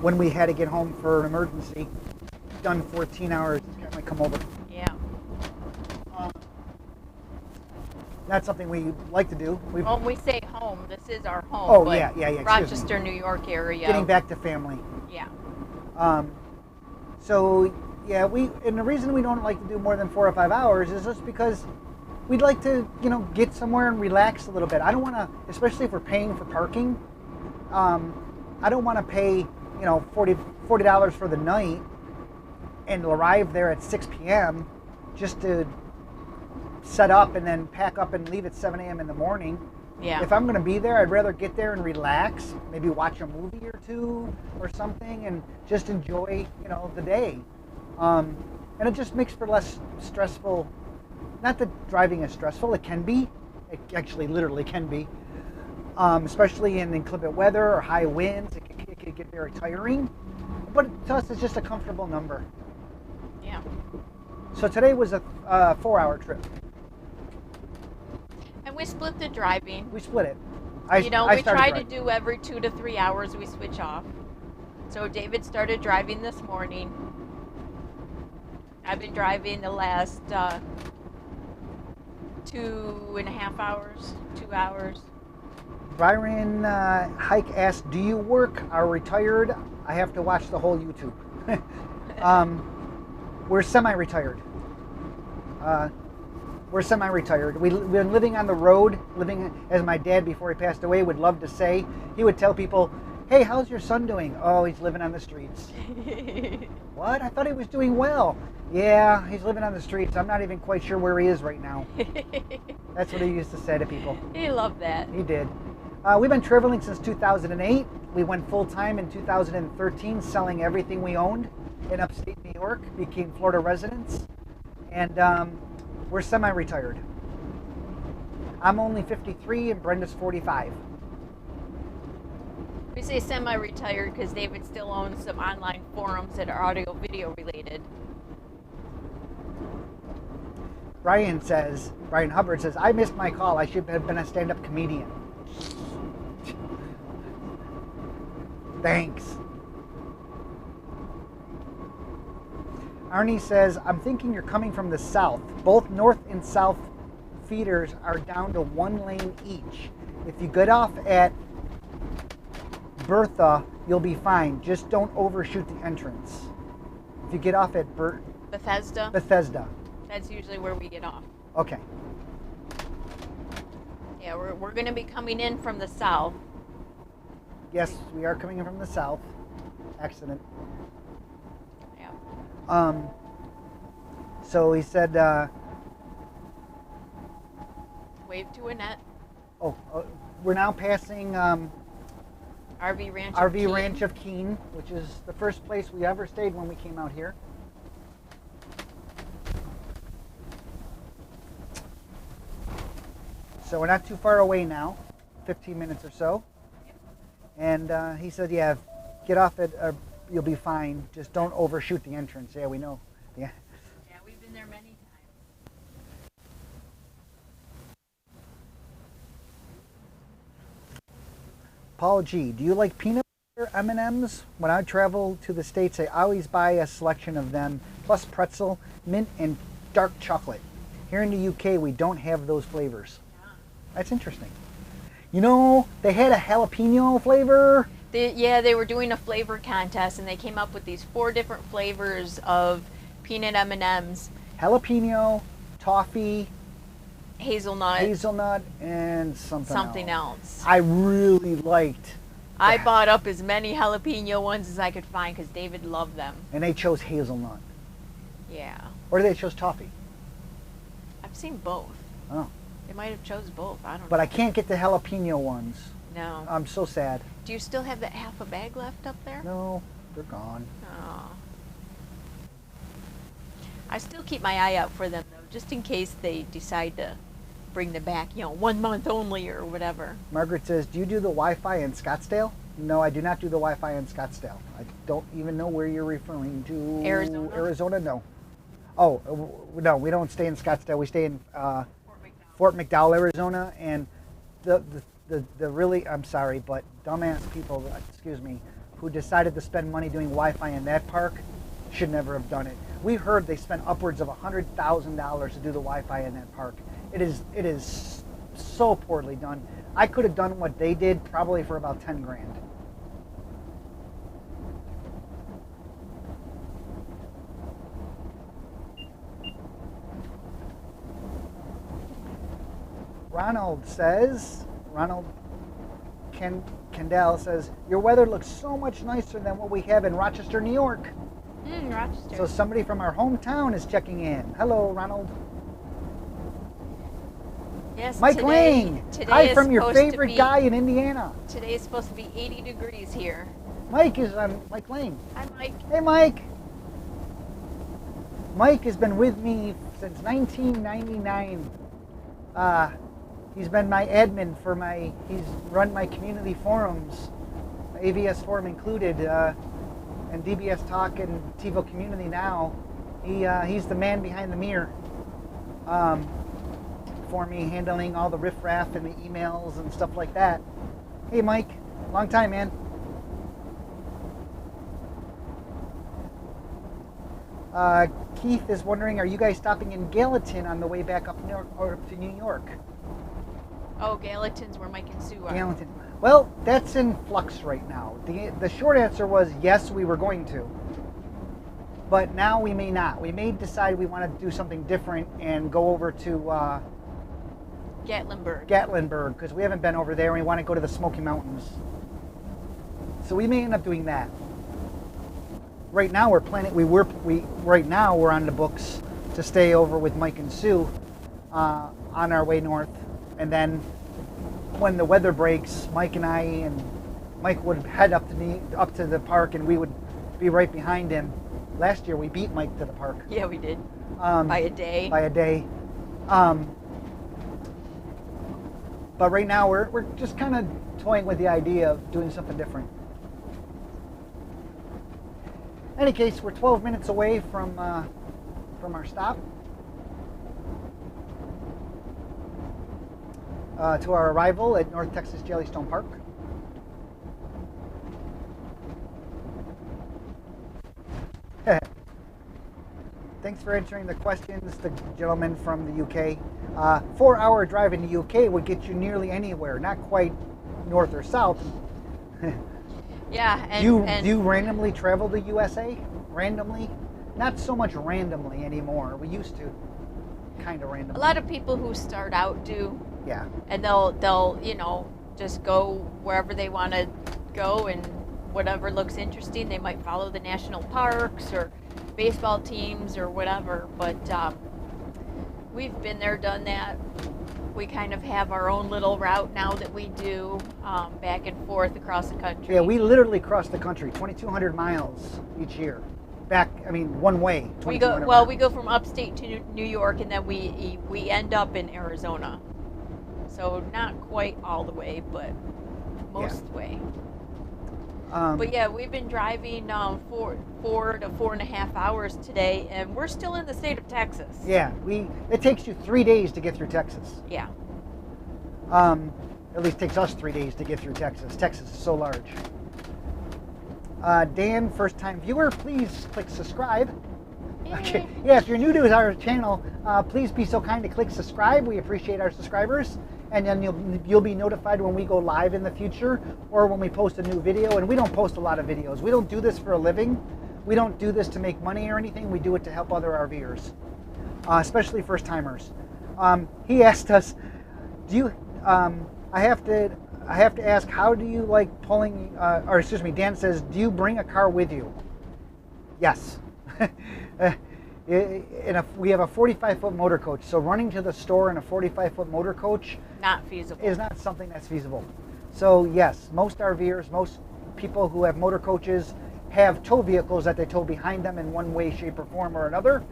when we had to get home for an emergency. Done 14 hours. This guy might come over. Yeah. That's something we like to do. We've When we say home, this is our home. Oh, but yeah, excuse me. Rochester, New York area. getting back to family. Yeah. So yeah, and the reason we don't like to do more than 4 or 5 hours is just because we'd like to, get somewhere and relax a little bit. I don't want to, especially if we're paying for parking. I don't want to pay, $40 for the night and arrive there at 6 p.m. just to set up and then pack up and leave at 7 a.m. in the morning. Yeah. If I'm going to be there, I'd rather get there and relax, maybe watch a movie or two or something, and just enjoy, the day. And it just makes for less stressful. Not that driving is stressful. It can be. It actually literally can be. Especially in inclement weather or high winds. It can get very tiring. But to us, it's just a comfortable number. Yeah. So today was a 4-hour trip. And we split the driving. We split it. We try to do every 2 to 3 hours we switch off. So David started driving this morning. I've been driving the last 2.5 hours, 2 hours. Byron Hike asked, do you work? Are retired? I have to watch the whole YouTube. We're semi-retired. We've been living on the road, living as my dad before he passed away would love to say. He would tell people, hey, how's your son doing? Oh, he's living on the streets. What? I thought he was doing well. Yeah, he's living on the streets. I'm not even quite sure where he is right now. That's what he used to say to people. He loved that. He did. We've been traveling since 2008. We went full-time in 2013, selling everything we owned in upstate New York, became Florida residents, and we're semi-retired. I'm only 53 and Brenda's 45. We say semi-retired because David still owns some online forums that are audio-video related. Brian Hubbard says, I missed my call. I should have been a stand-up comedian. Thanks. Arnie says, I'm thinking you're coming from the south. Both north and south feeders are down to 1 lane each. If you get off at Bertha, you'll be fine. Just don't overshoot the entrance. If you get off at Bethesda. That's usually where we get off. Okay. Yeah, we're going to be coming in from the south. Yes, we are coming in from the south. Excellent. Yeah. So he said, wave to Annette. We're now passing RV Ranch of Keene, which is the first place we ever stayed when we came out here. So we're not too far away now, 15 minutes or so. And he said, yeah, get off at, you'll be fine. Just don't overshoot the entrance. Yeah, we know. Yeah. Yeah, we've been there many times. Paul G, do you like peanut butter M&Ms? When I travel to the States, I always buy a selection of them, plus pretzel, mint, and dark chocolate. Here in the UK, we don't have those flavors. That's interesting. They had a jalapeno flavor. They were doing a flavor contest, and they came up with these 4 different flavors of peanut M&Ms. Jalapeno, toffee, hazelnut, and something else. I really liked. I bought up as many jalapeno ones as I could find because David loved them. And they chose hazelnut. Yeah. Or they chose toffee. I've seen both. Oh. They might have chose both. I don't know. But I can't get the jalapeno ones. No. I'm so sad. Do you still have that half a bag left up there? No, they're gone. Oh. I still keep my eye out for them, though, just in case they decide to bring them back, 1 month only or whatever. Margaret says, do you do the Wi-Fi in Scottsdale? No, I do not do the Wi-Fi in Scottsdale. I don't even know where you're referring to. Arizona? Arizona, no. Oh, no, we don't stay in Scottsdale. We stay in Fort McDowell, Arizona, and the really, I'm sorry, but dumbass people, excuse me, who decided to spend money doing Wi-Fi in that park should never have done it. We heard they spent upwards of $100,000 to do the Wi-Fi in that park. It is so poorly done. I could have done what they did probably for about 10 grand. Ronald Kendall says, your weather looks so much nicer than what we have in Rochester, New York. Rochester. So somebody from our hometown is checking in. Hello, Ronald. Yes, Mike Lang. Today Hi is from your supposed to favorite be- guy in Indiana. Today is supposed to be 80 degrees here. Mike is on Mike Lang. Hi, Mike. Hey, Mike. Mike has been with me since 1999. He's been my admin for he's run my community forums, AVS forum included, and DBS Talk and TiVo Community now. He's the man behind the mirror for me, handling all the riffraff and the emails and stuff like that. Hey, Mike. Long time, man. Keith is wondering, are you guys stopping in Gallatin on the way back up to New York? Oh, Gallatin's where Mike and Sue are. Gallatin. Well, that's in flux right now. The short answer was yes, we were going to. But now we may not. We may decide we want to do something different and go over to Gatlinburg, because we haven't been over there and we want to go to the Smoky Mountains. So we may end up doing that. Right now we're planning. Right now we're on the books to stay over with Mike and Sue on our way north, and then when the weather breaks, Mike would head up to the park, and we would be right behind him. Last year we beat Mike to the park. Yeah, we did. By a day. By a day. But right now we're just kind of toying with the idea of doing something different. In any case, we're 12 minutes away from our stop to our arrival at North Texas Jellystone Park. Thanks for answering the questions, the gentleman from the UK. 4-hour drive in the UK would get you nearly anywhere, not quite north or south. Yeah, and do you randomly travel to USA? Randomly? Not so much randomly anymore. We used to, kind of randomly. a lot of people who start out do. Yeah. And they'll just go wherever they want to go, and whatever looks interesting. They might follow the national parks or baseball teams or whatever. But we've been there, done that. We kind of have our own little route now that we do back and forth across the country. Yeah, we literally cross the country, 2,200 miles each year. One way. We go from upstate to New York, and then we end up in Arizona. So not quite all the way, but most way. But yeah, we've been driving 4 to 4.5 hours today, and we're still in the state of Texas. Yeah, it takes you 3 days to get through Texas. Yeah. At least takes us 3 days to get through Texas. Texas is so large. Dan, first time viewer, please click subscribe. Okay. Yeah, if you're new to our channel, please be so kind to click subscribe. We appreciate our subscribers. And then you'll be notified when we go live in the future or when we post a new video. And we don't post a lot of videos. We don't do this for a living. We don't do this to make money or anything. We do it to help other RVers, especially first timers. He asked us, I have to ask, how do you like pulling, Dan says, do you bring a car with you? Yes. We have a 45-foot motor coach, so running to the store in a 45-foot motor coach not feasible. Is not something that's feasible. So yes, most RVers, most people who have motor coaches have tow vehicles that they tow behind them in one way, shape, or form or another.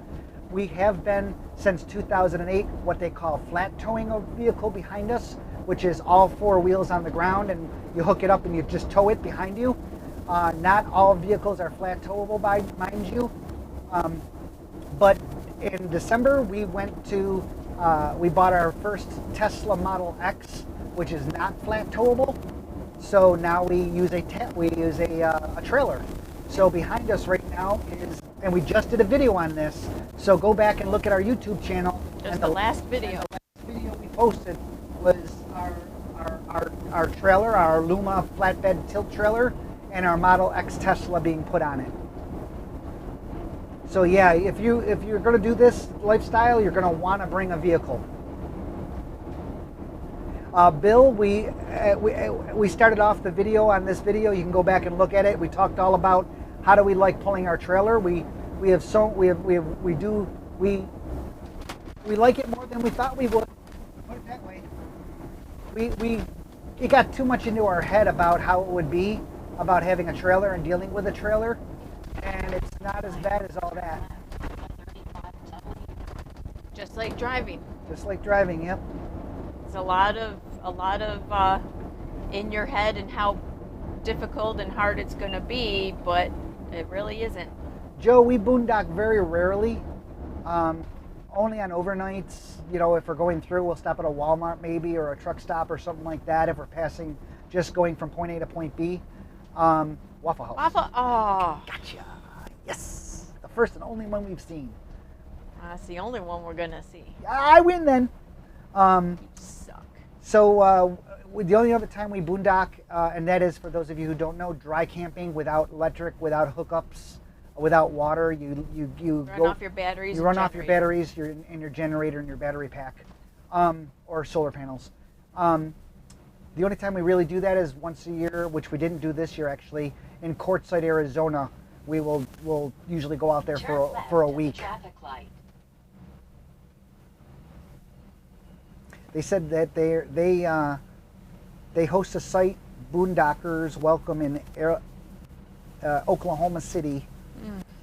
We have been, since 2008, what they call flat towing a vehicle behind us, which is all 4 wheels on the ground and you hook it up and you just tow it behind you. Not all vehicles are flat towable, mind you. But in December, we bought our first Tesla Model X, which is not flat towable. So now we use a trailer. So behind us right now is, and we just did a video on this. So go back and look at our YouTube channel. Just the last video. The last video we posted was our trailer, our Luma flatbed tilt trailer, and our Model X Tesla being put on it. So yeah, if you're going to do this lifestyle, you're going to want to bring a vehicle. Bill, we started off the video on this video. You can go back and look at it. We talked all about how do we like pulling our trailer. We like it more than we thought we would. Put it that way. It got too much into our head about how it would be about having a trailer and dealing with a trailer, and it's not as bad as all that. Just like driving. Just like driving, yep. It's a lot of in your head and how difficult and hard it's going to be, but it really isn't. Joe, we boondock very rarely, only on overnights. You know, if we're going through, we'll stop at a Walmart maybe, or a truck stop or something like that. If we're passing, just going from point A to point B. Waffle House. Oh. Gotcha. Yes. The first and only one we've seen. That's the only one we're going to see. I win then. You suck. So the only other time we boondock, and that is for those of you who don't know, dry camping without electric, without hookups, without water. You run off your batteries. You run off your batteries, and your generator and your battery pack, or solar panels. The only time we really do that is once a year, which we didn't do this year actually. In Quartzsite, Arizona, we'll usually go out there for a week. Traffic light. They said that they host a site, Boondockers Welcome in Oklahoma City,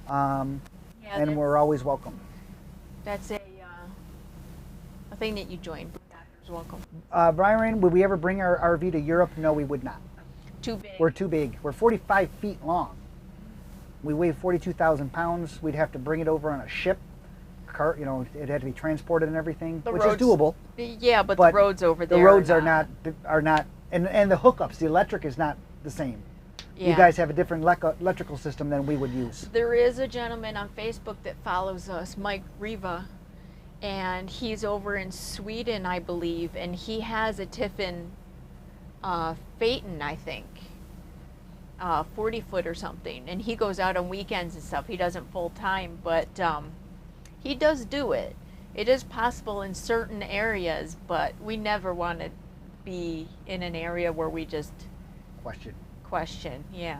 and we're always welcome. That's a thing that you join. Boondockers Welcome. Byron, would we ever bring our RV to Europe? No, we would not. Too big. We're too big. We're 45 feet long. We weigh 42,000 pounds. We'd have to bring it over on a ship. You know, it had to be transported and everything, which is doable. Yeah, but the roads over there. The roads are not, and the hookups, the electric is not the same. Yeah. You guys have a different electrical system than we would use. There is a gentleman on Facebook that follows us, Mike Riva, and he's over in Sweden, I believe, and he has a Tiffin Phaeton, I think, 40-foot or something, and he goes out on weekends and stuff. He doesn't full time, but he does do it. It is possible in certain areas, but we never want to be in an area where we just question. Yeah.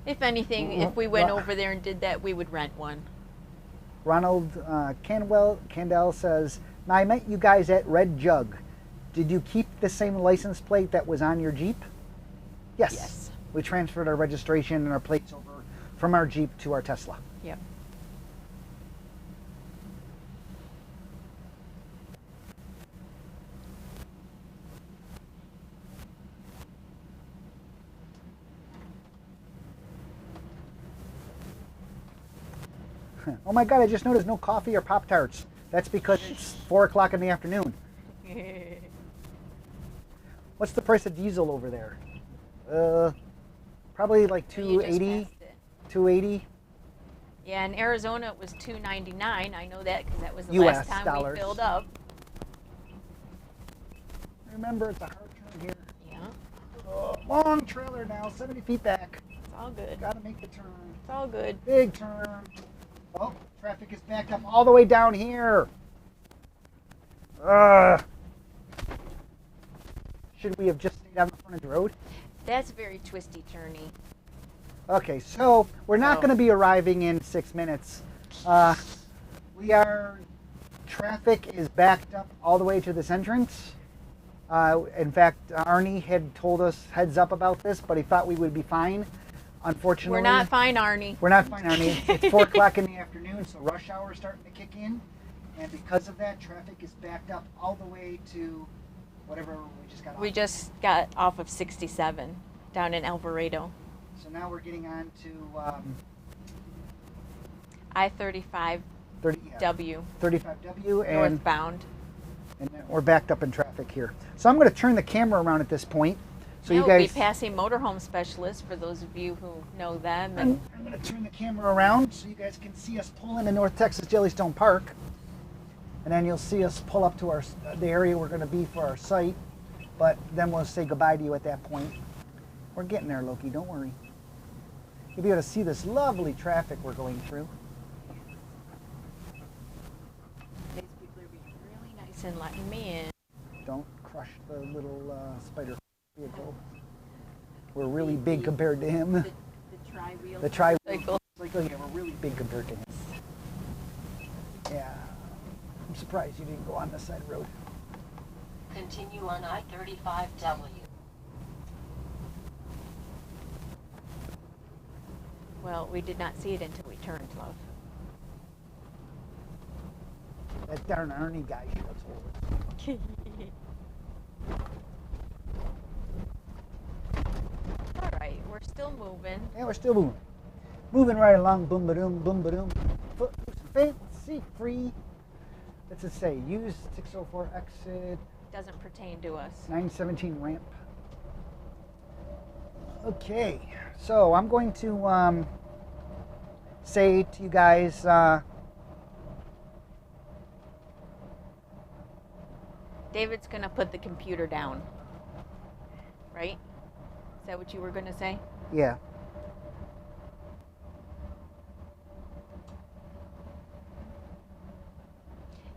If anything, if we went over there and did that, we would rent one. Ronald Candell says, "Now I met you guys at Red Jug. Did you keep the same license plate that was on your Jeep?" Yes. Yes. We transferred our registration and our plates over from our Jeep to our Tesla. Yep. Oh my God, I just noticed no coffee or Pop-Tarts. That's because it's 4 o'clock in the afternoon. What's the price of diesel over there? Probably like $2.80. $2.80. Yeah, in Arizona it was $2.99. I know that because that was the US last time dollars. we filled up. Remember, it's a hard turn here. Yeah. Long trailer now, 70 feet back. It's all good. Gotta make the turn. It's all good. Big turn. Oh, traffic is backed up all the way down here. Should we have just stayed on the front of the road? That's very twisty turny. Okay, so we're not going to be arriving in 6 minutes. Traffic is backed up all the way to this entrance. In fact, Arnie had told us heads up about this, but he thought we would be fine. Unfortunately, we're not fine, Arnie. We're not fine, Arnie. It's 4 o'clock in the afternoon, so rush hour is starting to kick in. And because of that, traffic is backed up all the way to whatever we just got off. We just got off of 67 down in Alvarado. So now we're getting on to I-35W. 35W and northbound. And we're backed up in traffic here. So I'm going to turn the camera around at this point. So Yeah, you guys, we'll be passing motorhome specialists for those of you who know them. I'm going to turn the camera around so you guys can see us pull into North Texas Jellystone Park. And then you'll see us pull up to the area we're going to be for our site. But then we'll say goodbye to you at that point. We're getting there, Loki. Don't worry. You'll be able to see this lovely traffic we're going through. These people are being really nice Burlenson letting me in. Don't crush the little spider vehicle. We're really big compared to him. The tri-wheel The tri cycle. cycle, yeah, we're really big compared to him. Yeah, I'm surprised you didn't go on the side road. Continue on I-35W. Well, we did not see it until we turned, love. That darn Ernie guy should have told us. All right, we're still moving. Yeah, we're still moving. Moving right along, boom ba doom, boom ba doom. Footloose, fancy free. What's it say? Use 604 exit, Doesn't pertain to us. 917 ramp. Okay, so I'm going to say to you guys, David's gonna put the computer down. Right? Is that what you were gonna say? yeah.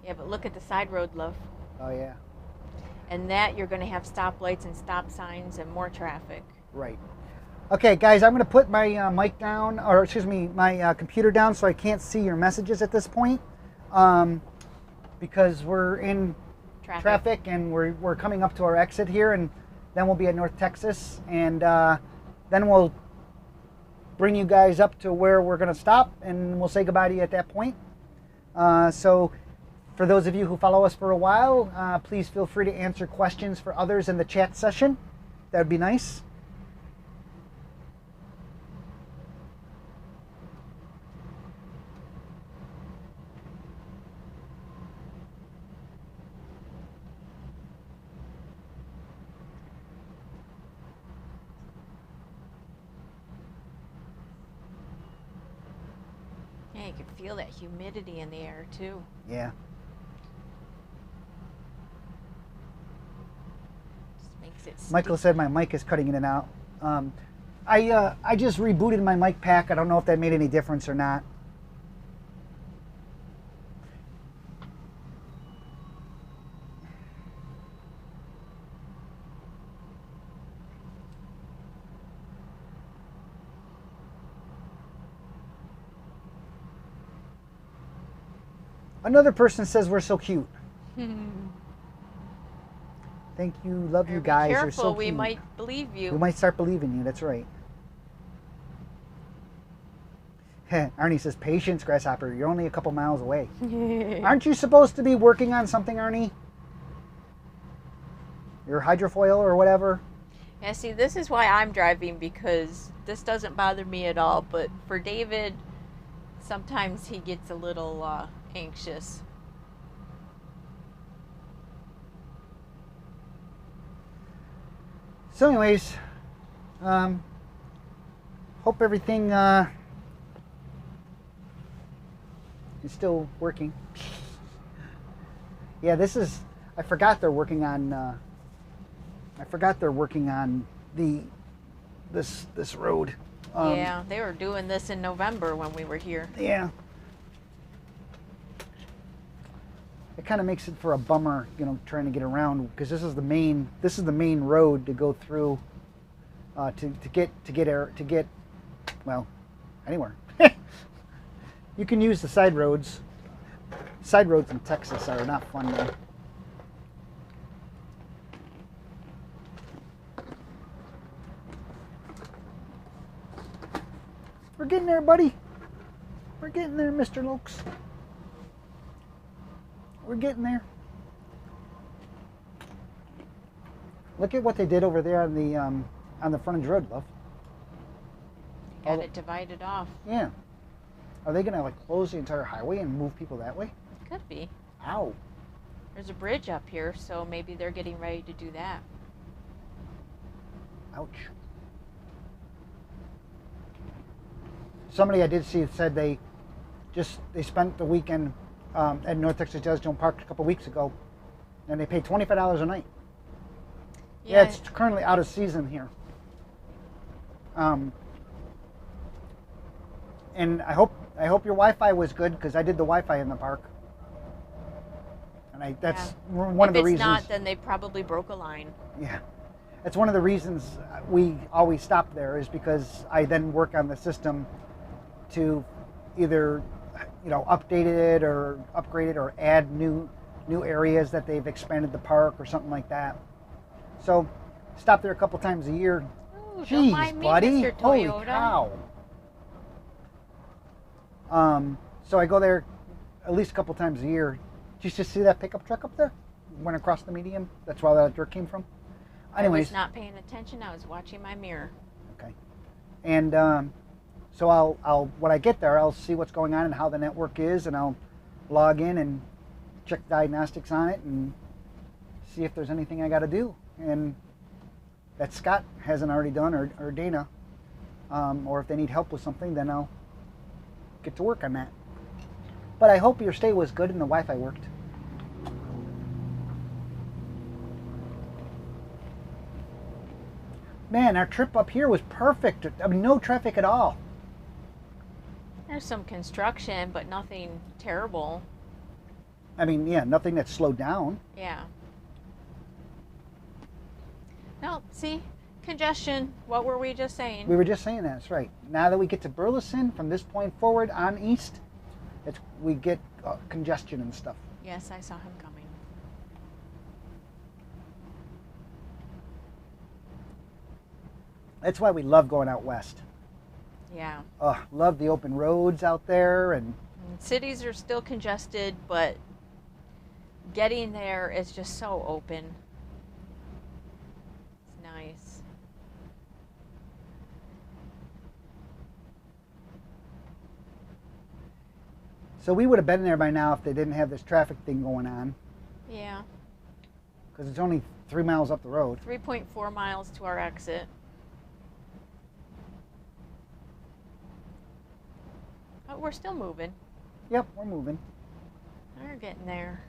Yeah, but look at the side road, love. Oh yeah, And that you're gonna have stoplights and stop signs and more traffic. right. Okay, guys, I'm going to put my mic down, or excuse me, my computer down, so I can't see your messages at this point, because we're in traffic and we're coming up to our exit here, and then we'll be at North Texas, and then we'll bring you guys up to where we're going to stop, and we'll say goodbye to you at that point. So for those of you who follow us for a while, please feel free to answer questions for others in the chat session. That would be nice. Yeah, you can feel that humidity in the air too. Yeah. Just makes it Michael sticky. said my mic is cutting in and out. I just rebooted my mic pack. I don't know if that made any difference or not. Another person says we're so cute. Thank you. Love you Be guys. careful, You're so we cute. might believe you. We might start believing you. That's right. Arnie says, patience, Grasshopper. You're only a couple miles away. Aren't you supposed to be working on something, Arnie? Your hydrofoil or whatever? Yeah, see, this is why I'm driving, because this doesn't bother me at all. But for David, sometimes he gets a little anxious. So anyways, hope everything is still working. Yeah, this is, I forgot they're working on this road. Yeah, they were doing this in November when we were here. Yeah. It kind of makes it for a bummer, you know, trying to get around, because this is the main road to go through to get well, anywhere. You can use the side roads. Side roads in Texas are not fun though. We're getting there, buddy. We're getting there, Mr. Lokes. We're getting there. Look at what they did over there on the frontage road, love. Got it divided off. Yeah. Are they gonna like close the entire highway and move people that way? Could be. Ow. There's a bridge up here, so maybe they're getting ready to do that. Ouch. Somebody I did see said they spent the weekend at North Texas Jellystone Park a couple weeks ago, and they paid $25 a night. Yeah, it's currently out of season here. And I hope your Wi-Fi was good, because I did the Wi-Fi in the park. And that's one of the reasons. If it's not, then they probably broke a line. Yeah. That's one of the reasons we always stop there, is because I then work on the system to either, update it or upgrade it or add new areas that they've expanded the park or something like that. So stop there a couple times a year. Ooh, Jeez, don't mind me, buddy. Mr. Holy Toyota. cow. So I go there at least a couple times a year. Did you just see that pickup truck up there? Went across the median. That's where that dirt came from. Anyways. I was not paying attention. I was watching my mirror. Okay. And so I'll when I get there, I'll see what's going on and how the network is, and I'll log in and check diagnostics on it and see if there's anything I got to do. And that Scott hasn't already done, or Dana, or if they need help with something, then I'll get to work on that. But I hope your stay was good and the Wi-Fi worked. Man, our trip up here was perfect. I mean, no traffic at all. There's some construction, but nothing terrible. I mean, yeah, nothing that slowed down. Yeah. No, see? Congestion. What were we just saying? We were just saying that, that's right. Now that we get to Burleson, from this point forward on east, we get congestion and stuff. Yes, I saw him coming. That's why we love going out west. Yeah. Love the open roads out there. And cities are still congested, but getting there is just so open. It's nice. So we would have been there by now if they didn't have this traffic thing going on. Yeah. Because it's only 3 miles up the road. 3.4 miles to our exit. But we're still moving. Yep, we're moving. We're getting there.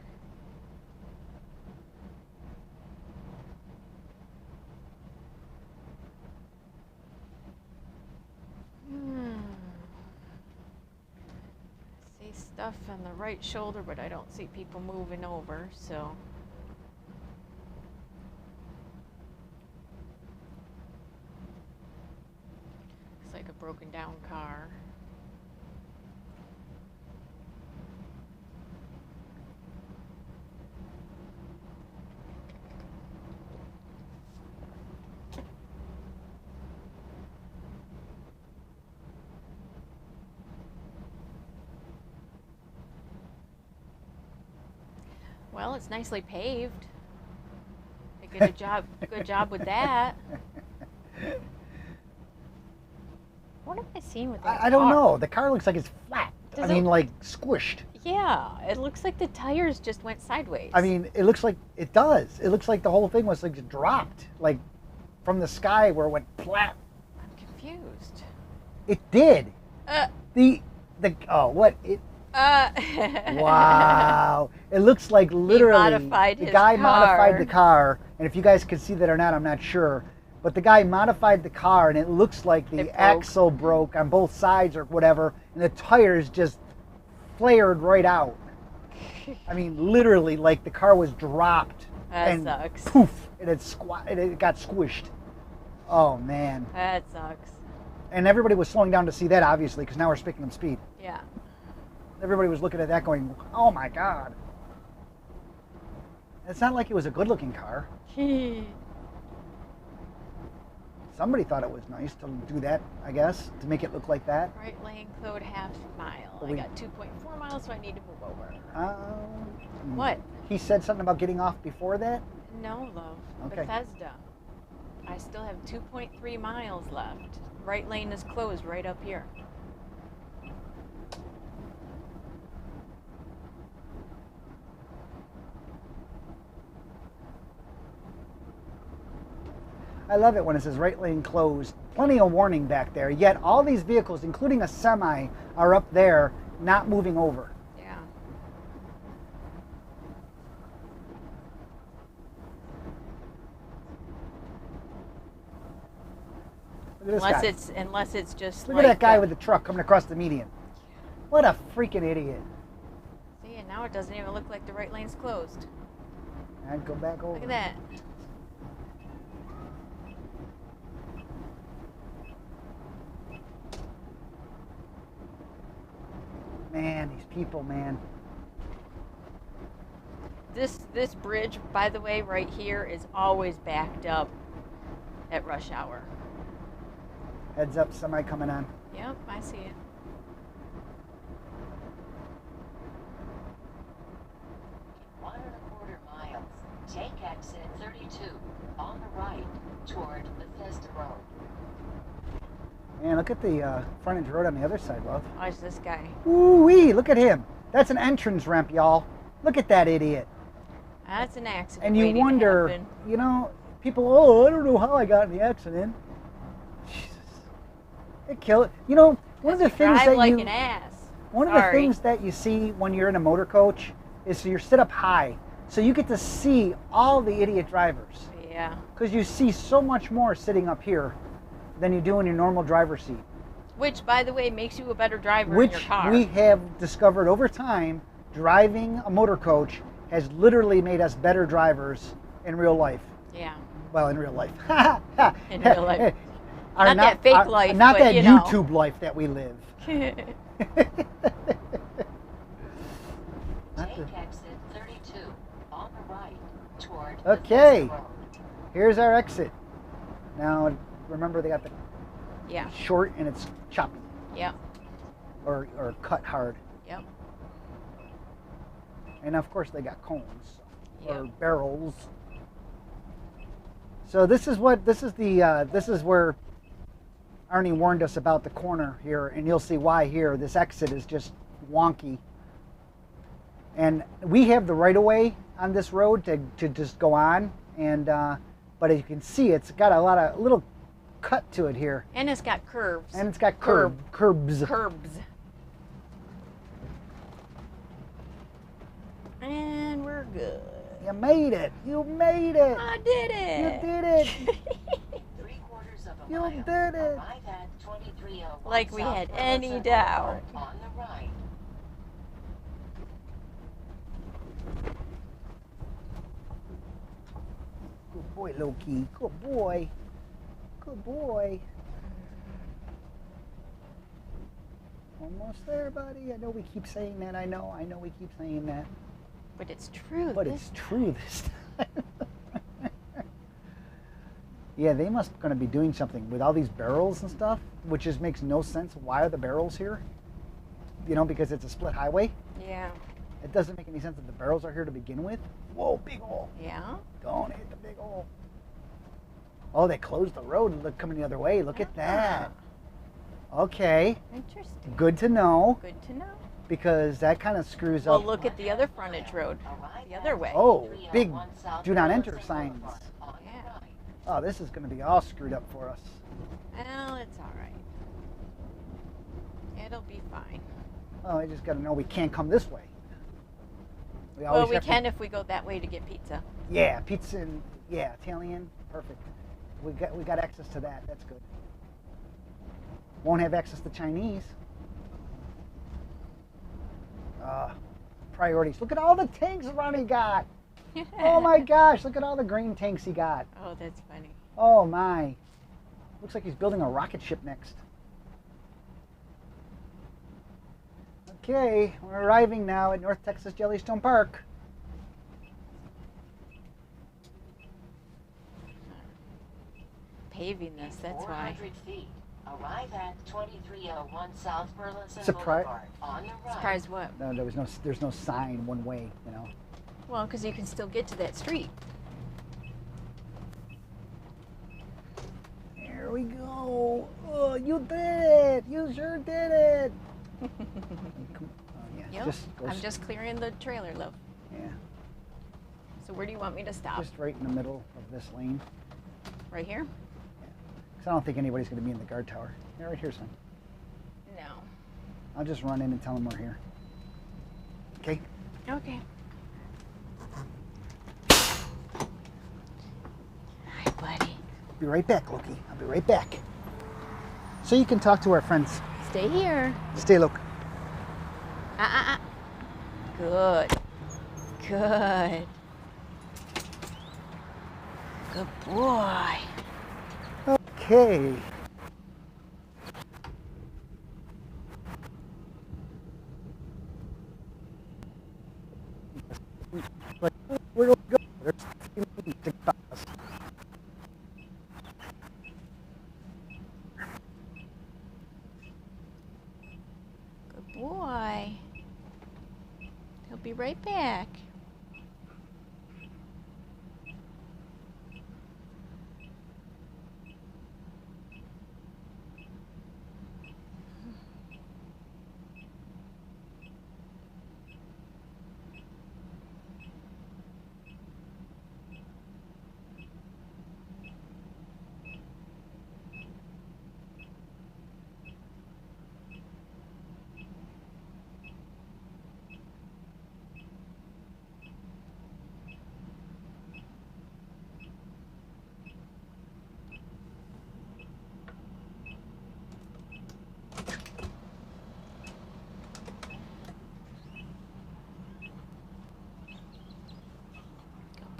See stuff on the right shoulder, but I don't see people moving over, so. Looks like a broken down car. Well, it's nicely paved. They did a good job with that. What am I seeing with that I don't car? know. The car looks like it's flat. Does I mean, it- like squished. Yeah, it looks like the tires just went sideways. I mean, it looks like it does. It looks like the whole thing was like dropped, like from the sky where it went flat. I'm confused. It did. Uh, What? Wow. It looks like literally modified the his guy modified car. the car, and if you guys can see that or not, I'm not sure. But the guy modified the car, and it looks like It the broke. axle broke on both sides or whatever, and the tires just flared right out. I mean, literally, like the car was dropped. That and sucks. poof, it got squished. Oh, man. That sucks. And everybody was slowing down to see that, obviously, because now we're picking up speed. Yeah. Everybody was looking at that going, oh, my God. It's not like it was a good-looking car. Somebody thought it was nice to do that, I guess, to make it look like that. Right lane code half mile. Well, I we- got 2.4 miles, so I need to move over. What? He said something about getting off before that? No, love. Okay. Bethesda. I still have 2.3 miles left. Right lane is closed right up here. I love it when it says right lane closed. Plenty of warning back there. Yet all these vehicles, including a semi, are up there not moving over. Yeah. Look at this guy. Unless it's just Look like at that guy the- with the truck coming across the median. What a freaking idiot. See, and Now it doesn't even look like the right lane's closed. And go back over. Look at that. Man, these people, man. This bridge, by the way, right here is always backed up at rush hour. Heads up, semi coming on. Yep, I see it. In 1.25 miles, take exit 32 on the right toward Bethesda Road. Man, look at the frontage road on the other side, love. Watch this guy. Ooh-wee, look at him. That's an entrance ramp, y'all. Look at that idiot. That's an accident. And you waiting to wonder, happen. you know, people, oh, I don't know how I got in the accident. Jesus. It killed. You know, one of the things Drive that like you, an ass. one of the Sorry. things that you see when you're in a motor coach is you're sit up high. So you get to see all the idiot drivers. Yeah. Because you see so much more sitting up here than you do in your normal driver's seat. Which, by the way, makes you a better driver in Which your car. we have discovered over time, driving a motor coach has literally made us better drivers in real life. Yeah. Well, in real life. In real life. Our, Not that fake life, Not but, that you know. YouTube life that we live. Take exit 32 on the right toward Okay. Bethesda Road. Here's our exit. Now, remember they got the Yeah. short and it's choppy Yep. or cut hard. Yep. And of course they got cones or Yep. barrels. So this is where Arnie warned us about the corner here, and you'll see why here. This exit is just wonky. And we have the right of way on this road to just go on, and but as you can see, it's got a lot of little cut to it here, And it's got curves. and it's got Curb. curbs. Curbs. And we're good. You made it. You made it. I did You it. did it. 3/4 of a You mile. did it. Arrive at 2301 Like we South had Burlenson any Boulevard doubt. On the right. Good boy, Loki. Good boy. Good boy. Almost there, buddy. I know we keep saying that. I know we keep saying that. But it's true. But it's true this time. Yeah, they must going to be doing something with all these barrels and stuff, which just makes no sense. Why are the barrels here? You know, because it's a split highway. Yeah. It doesn't make any sense that the barrels are here to begin with. Whoa, big hole. Yeah. Don't hit the big hole. Oh, they closed the road and look coming the other way. Look at that. Okay, Interesting. good to know, Good to know. because that kind of screws Well, up. look at the other frontage road. Arrive The at other way. Oh, big 301 South do not Burlenson enter signs. Boulevard On the Yeah. right. Oh, this is going to be all screwed up for us. Well, it's all right. It'll be fine. Oh, I just got to know we can't come this way. Well, we have to- can if we go that way to get pizza. Yeah, pizza and yeah, Italian, perfect. We got access to that. That's good. Won't have access to Chinese. Priorities. Look at all the tanks Ronnie got. Oh my gosh, look at all the green tanks he got. Oh, that's funny. Oh my. Looks like he's building a rocket ship next. Okay, we're arriving now at North Texas Jellystone Park. Paving this, that's why. 400 feet. Arrive at 2301 South Burlenson Surprise- Boulevard on the right. Surprise what? No, there's no sign one way, you know. Well, because you can still get to that street. Here we go. Oh, you did it. You sure did it. Oh, yeah. Yep. Just go I'm just clearing the trailer, love. yeah, So where do you want me to stop? just right in the middle of this lane. Right here? Because I don't think anybody's going to be in the guard tower. Yeah, right here, son. No. I'll just run in and tell them we're here. Okay. Okay. Hi, buddy. Be right back, Loki. I'll be right back. So you can talk to our friends. Stay here. Stay, Loki. Good. Good. Good boy. Okay. Like, where do we go? There's 3 lanes to cross. Good boy. He'll be right back.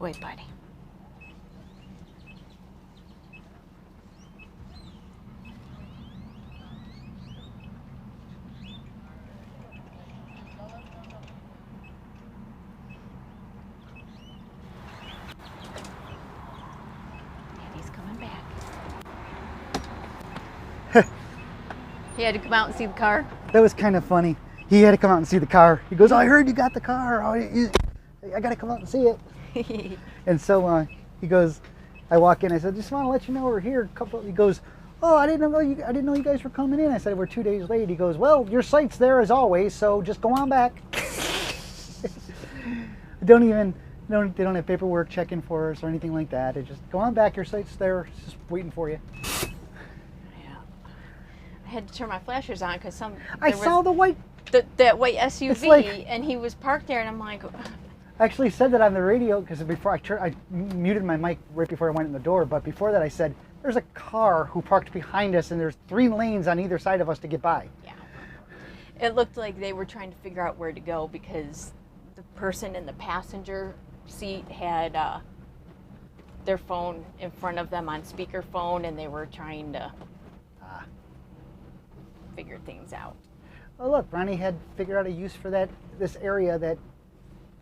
Good boy, buddy. And he's coming back. He had to come out and see the car. That was kind of funny. He had to come out and see the car. He goes, I heard you got the car. Oh, I got to come out and see it. And so he goes, I walk in. I said, just want to let you know we're here. He goes, oh, I didn't know you guys were coming in. I said, we're 2 days late. He goes, well, your site's there as always, so just go on back. They don't have paperwork checking for us or anything like that. They just go on back. Your site's there, it's just waiting for you. Yeah. I had to turn my flashers on because I saw the white. that white SUV, like, and he was parked there, and I'm like, I actually said that on the radio because before I muted my mic right before I went in the door. But before that, I said there's a car who parked behind us, and there's 3 lanes on either side of us to get by. yeah. It looked like they were trying to figure out where to go because the person in the passenger seat had their phone in front of them on speakerphone, and they were trying to figure things out. Oh look, Ronnie had figured out a use for this area that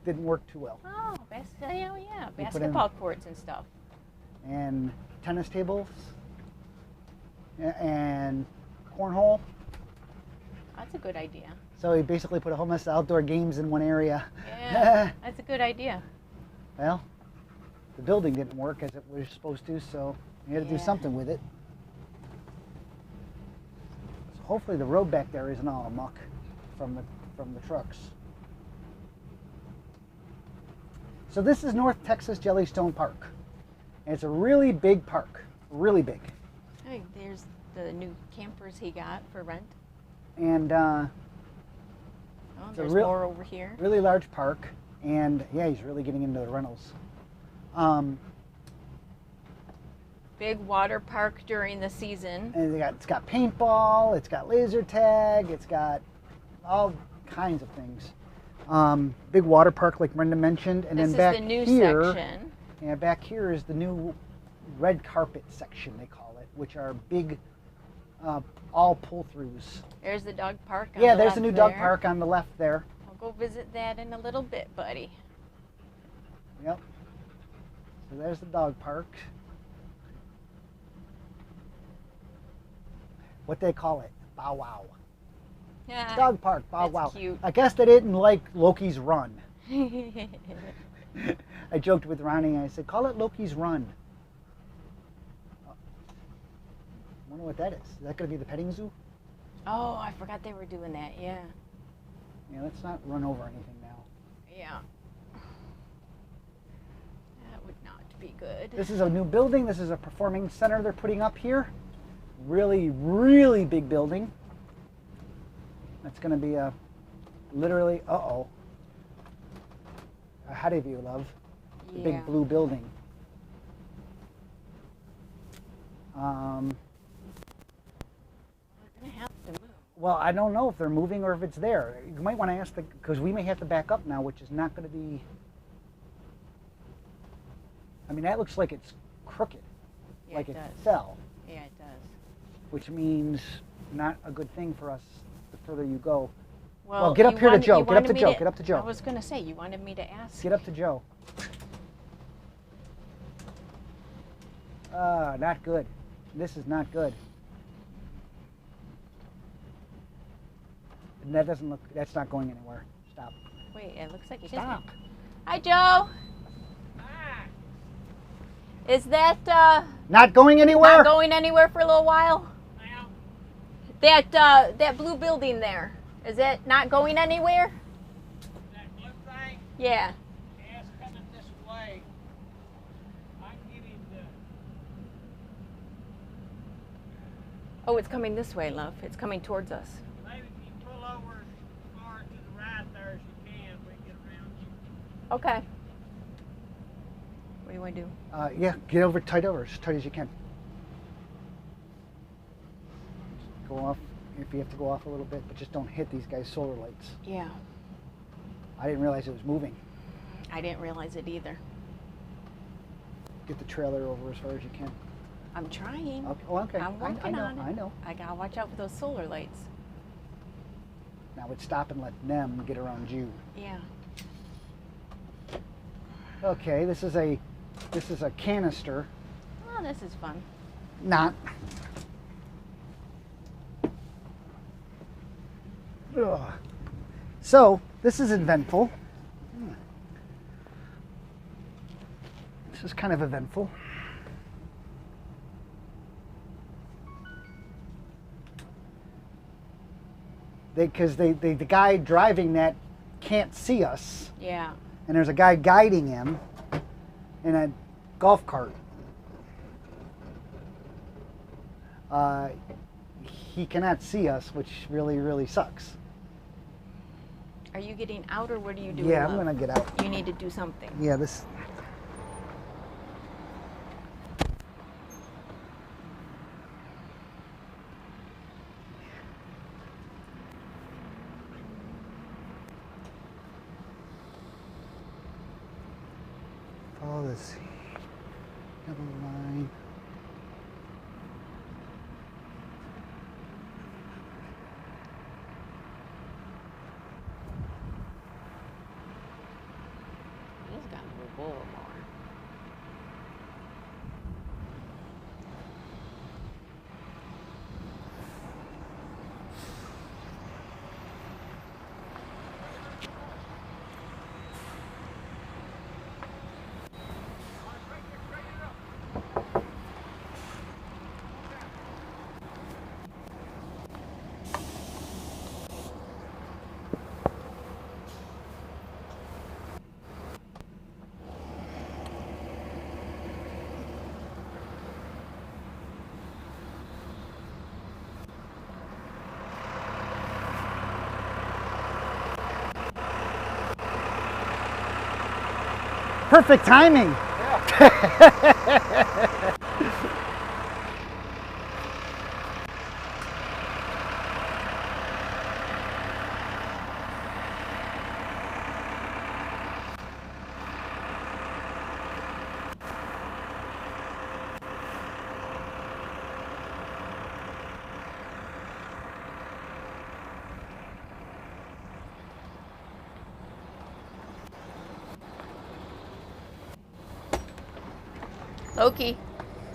didn't work too well. Oh, yeah, basketball courts and stuff. And tennis tables and cornhole. That's a good idea. So he basically put a whole mess of outdoor games in one area. Yeah, that's a good idea. Well, the building didn't work as it was supposed to, so we had to do something with it. So hopefully the road back there isn't all muck from the trucks. So this is North Texas Jellystone Park. And it's a really big park, really big. Hey, there's the new campers he got for rent. And Oh, there's more over here. Really large park, and yeah, he's really getting into the rentals. Big water park during the season. And it's got paintball, it's got laser tag, it's got all kinds of things. Big water park, like Brenda mentioned, and This then is back the new here, section. yeah, back here is the new red carpet section, they call it, which are big, all pull-throughs. There's the dog park. Yeah, there's the new dog park on the left there. I'll go visit that in a little bit, buddy. Yep. So there's the dog park. What they call it? Bow Wow. Yeah. Dog park, Bow That's Wow. cute. I guess they didn't like Loki's Run. I joked with Ronnie. I said, call it Loki's Run. I wonder what that is. Is that going to be the petting zoo? Oh, I forgot they were doing that. Yeah. Yeah, let's not run over anything now. Yeah. That would not be good. This is a new building. This is a performing center they're putting up here. Really, really big building. That's going to be a literally, ahead of you, love. The big blue building. We're gonna have to move. Well, I don't know if they're moving or if it's there. You might want to ask because we may have to back up now, which is not going to be. I mean, that looks like it's crooked, Yeah, like it it does. fell, Yeah, it does. which means not a good thing for us the further you go. Well, get up you here to wanted- Joe. you Get up wanted to me Joe. Get up to Joe. I was going to say, you wanted me to ask. Get up to Joe. Not good. This is not good. And that doesn't look. That's not going anywhere. Stop. Wait, it looks like it Stop. is. Hi, Joe. Is that Not going anywhere. not going anywhere for a little while? That blue building there, is it not going anywhere? That blue thing? Yeah. Yeah, it's coming this way. I can give you the. Oh, it's coming this way, love. It's coming towards us. Maybe if you pull over as far to the right there as you can, we can get around you. Okay. What do you want to do? Yeah, get over tight over as tight as you can. Go off if you have to go off a little bit, but just don't hit these guys' solar lights. Yeah. I didn't realize it was moving. I didn't realize it either. Get the trailer over as far as you can. I'm trying. Okay. Oh, okay. I'm working I know. on it. I know. I gotta watch out for those solar lights. Now would stop and let them get around you. Yeah. Okay, this is a canister. Oh, this is fun. Not. Ugh. So this is eventful. This is kind of eventful. Because the guy driving that can't see us, Yeah. and there's a guy guiding him in a golf cart. He cannot see us, which really, really sucks. Are you getting out or what are you doing? Yeah, I'm love? gonna get out. You need to do something. Yeah, this. Follow this yellow line. He's got to move over more. Perfect timing. Loki,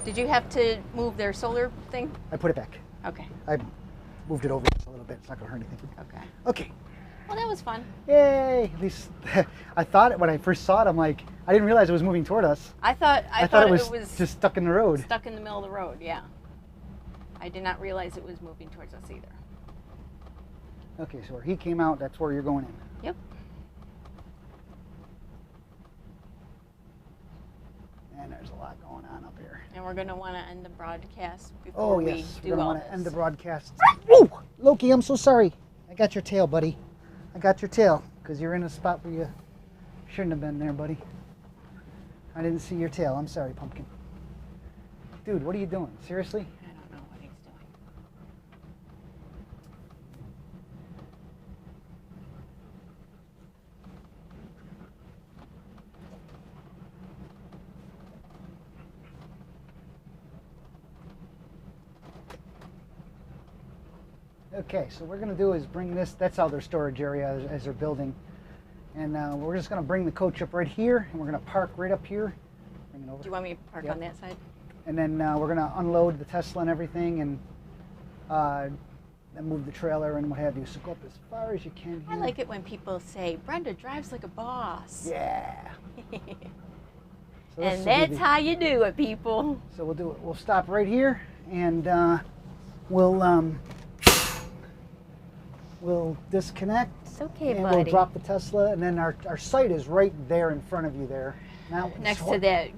did you have to move their solar thing? I put it back. Okay. I moved it over just a little bit. It's not gonna hurt anything. Okay. Okay. Well, that was fun. Yay! At least I thought it when I first saw it. I'm like, I didn't realize it was moving toward us. I thought it was just stuck in the road. stuck in the middle of the road. Yeah. I did not realize it was moving towards us either. Okay, so where he came out, that's where you're going in. Yep. And there's a lot going on up here. And we're gonna want to end the broadcast before Oh yes, we we're do gonna all want this. to end the broadcast. Woo! Loki, I'm so sorry. I got your tail, buddy. I got your tail because you're in a spot where you shouldn't have been there, buddy. I didn't see your tail. I'm sorry, Pumpkin. Dude, what are you doing? Seriously? I don't know what he's doing. Okay, so what we're going to do is bring this, that's all their storage area as they're building. And we're just going to bring the coach up right here, and we're going to park right up here. Bring it over. Do you want me to park Yep. on that side? And then we're going to unload the Tesla and everything, and then move the trailer and what have you. So go up as far as you can here. I like it when people say, Brenda drives like a boss. Yeah. So this And will be that's the- how you do it, people. So we'll do it. We'll stop right here, and we'll disconnect. It's okay, and buddy. we'll drop the Tesla, and then our site is right there in front of you there. Now Next to that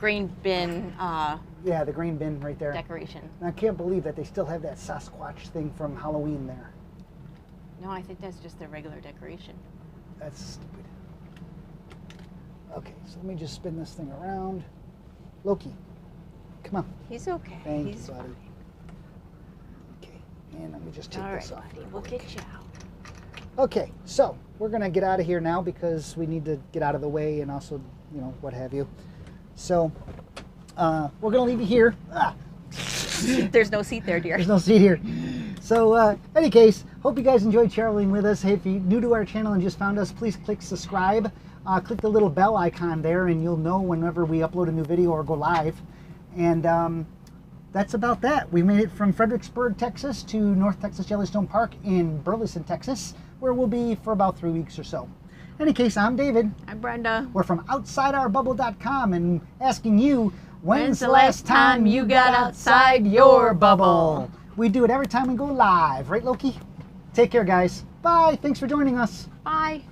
green bin Yeah, the green bin right there. decoration. And I can't believe that they still have that Sasquatch thing from Halloween there. No, I think that's just their regular decoration. That's stupid. Okay, so let me just spin this thing around. Loki, come on. He's okay. Thank He's you, buddy. fine. Okay, and let me just take All this right, off. buddy. real We'll quick. get you out. Okay, so we're gonna get out of here now because we need to get out of the way and also, you know, what have you. So we're gonna leave you here. There's no seat there, dear. There's no seat here. So, any case, hope you guys enjoyed traveling with us. Hey, if you're new to our channel and just found us, please click subscribe. Click the little bell icon there, and you'll know whenever we upload a new video or go live. And that's about that. We made it from Fredricksburg, Texas, to North Texas Jellystone Park in Burlenson, Texas, where we'll be for about 3 weeks or so. In any case, I'm David. I'm Brenda. We're from OutsideOurBubble.com and asking you, When's the last time you got outside your bubble? We do it every time we go live, right, Loki? Take care, guys. Bye. Thanks for joining us. Bye.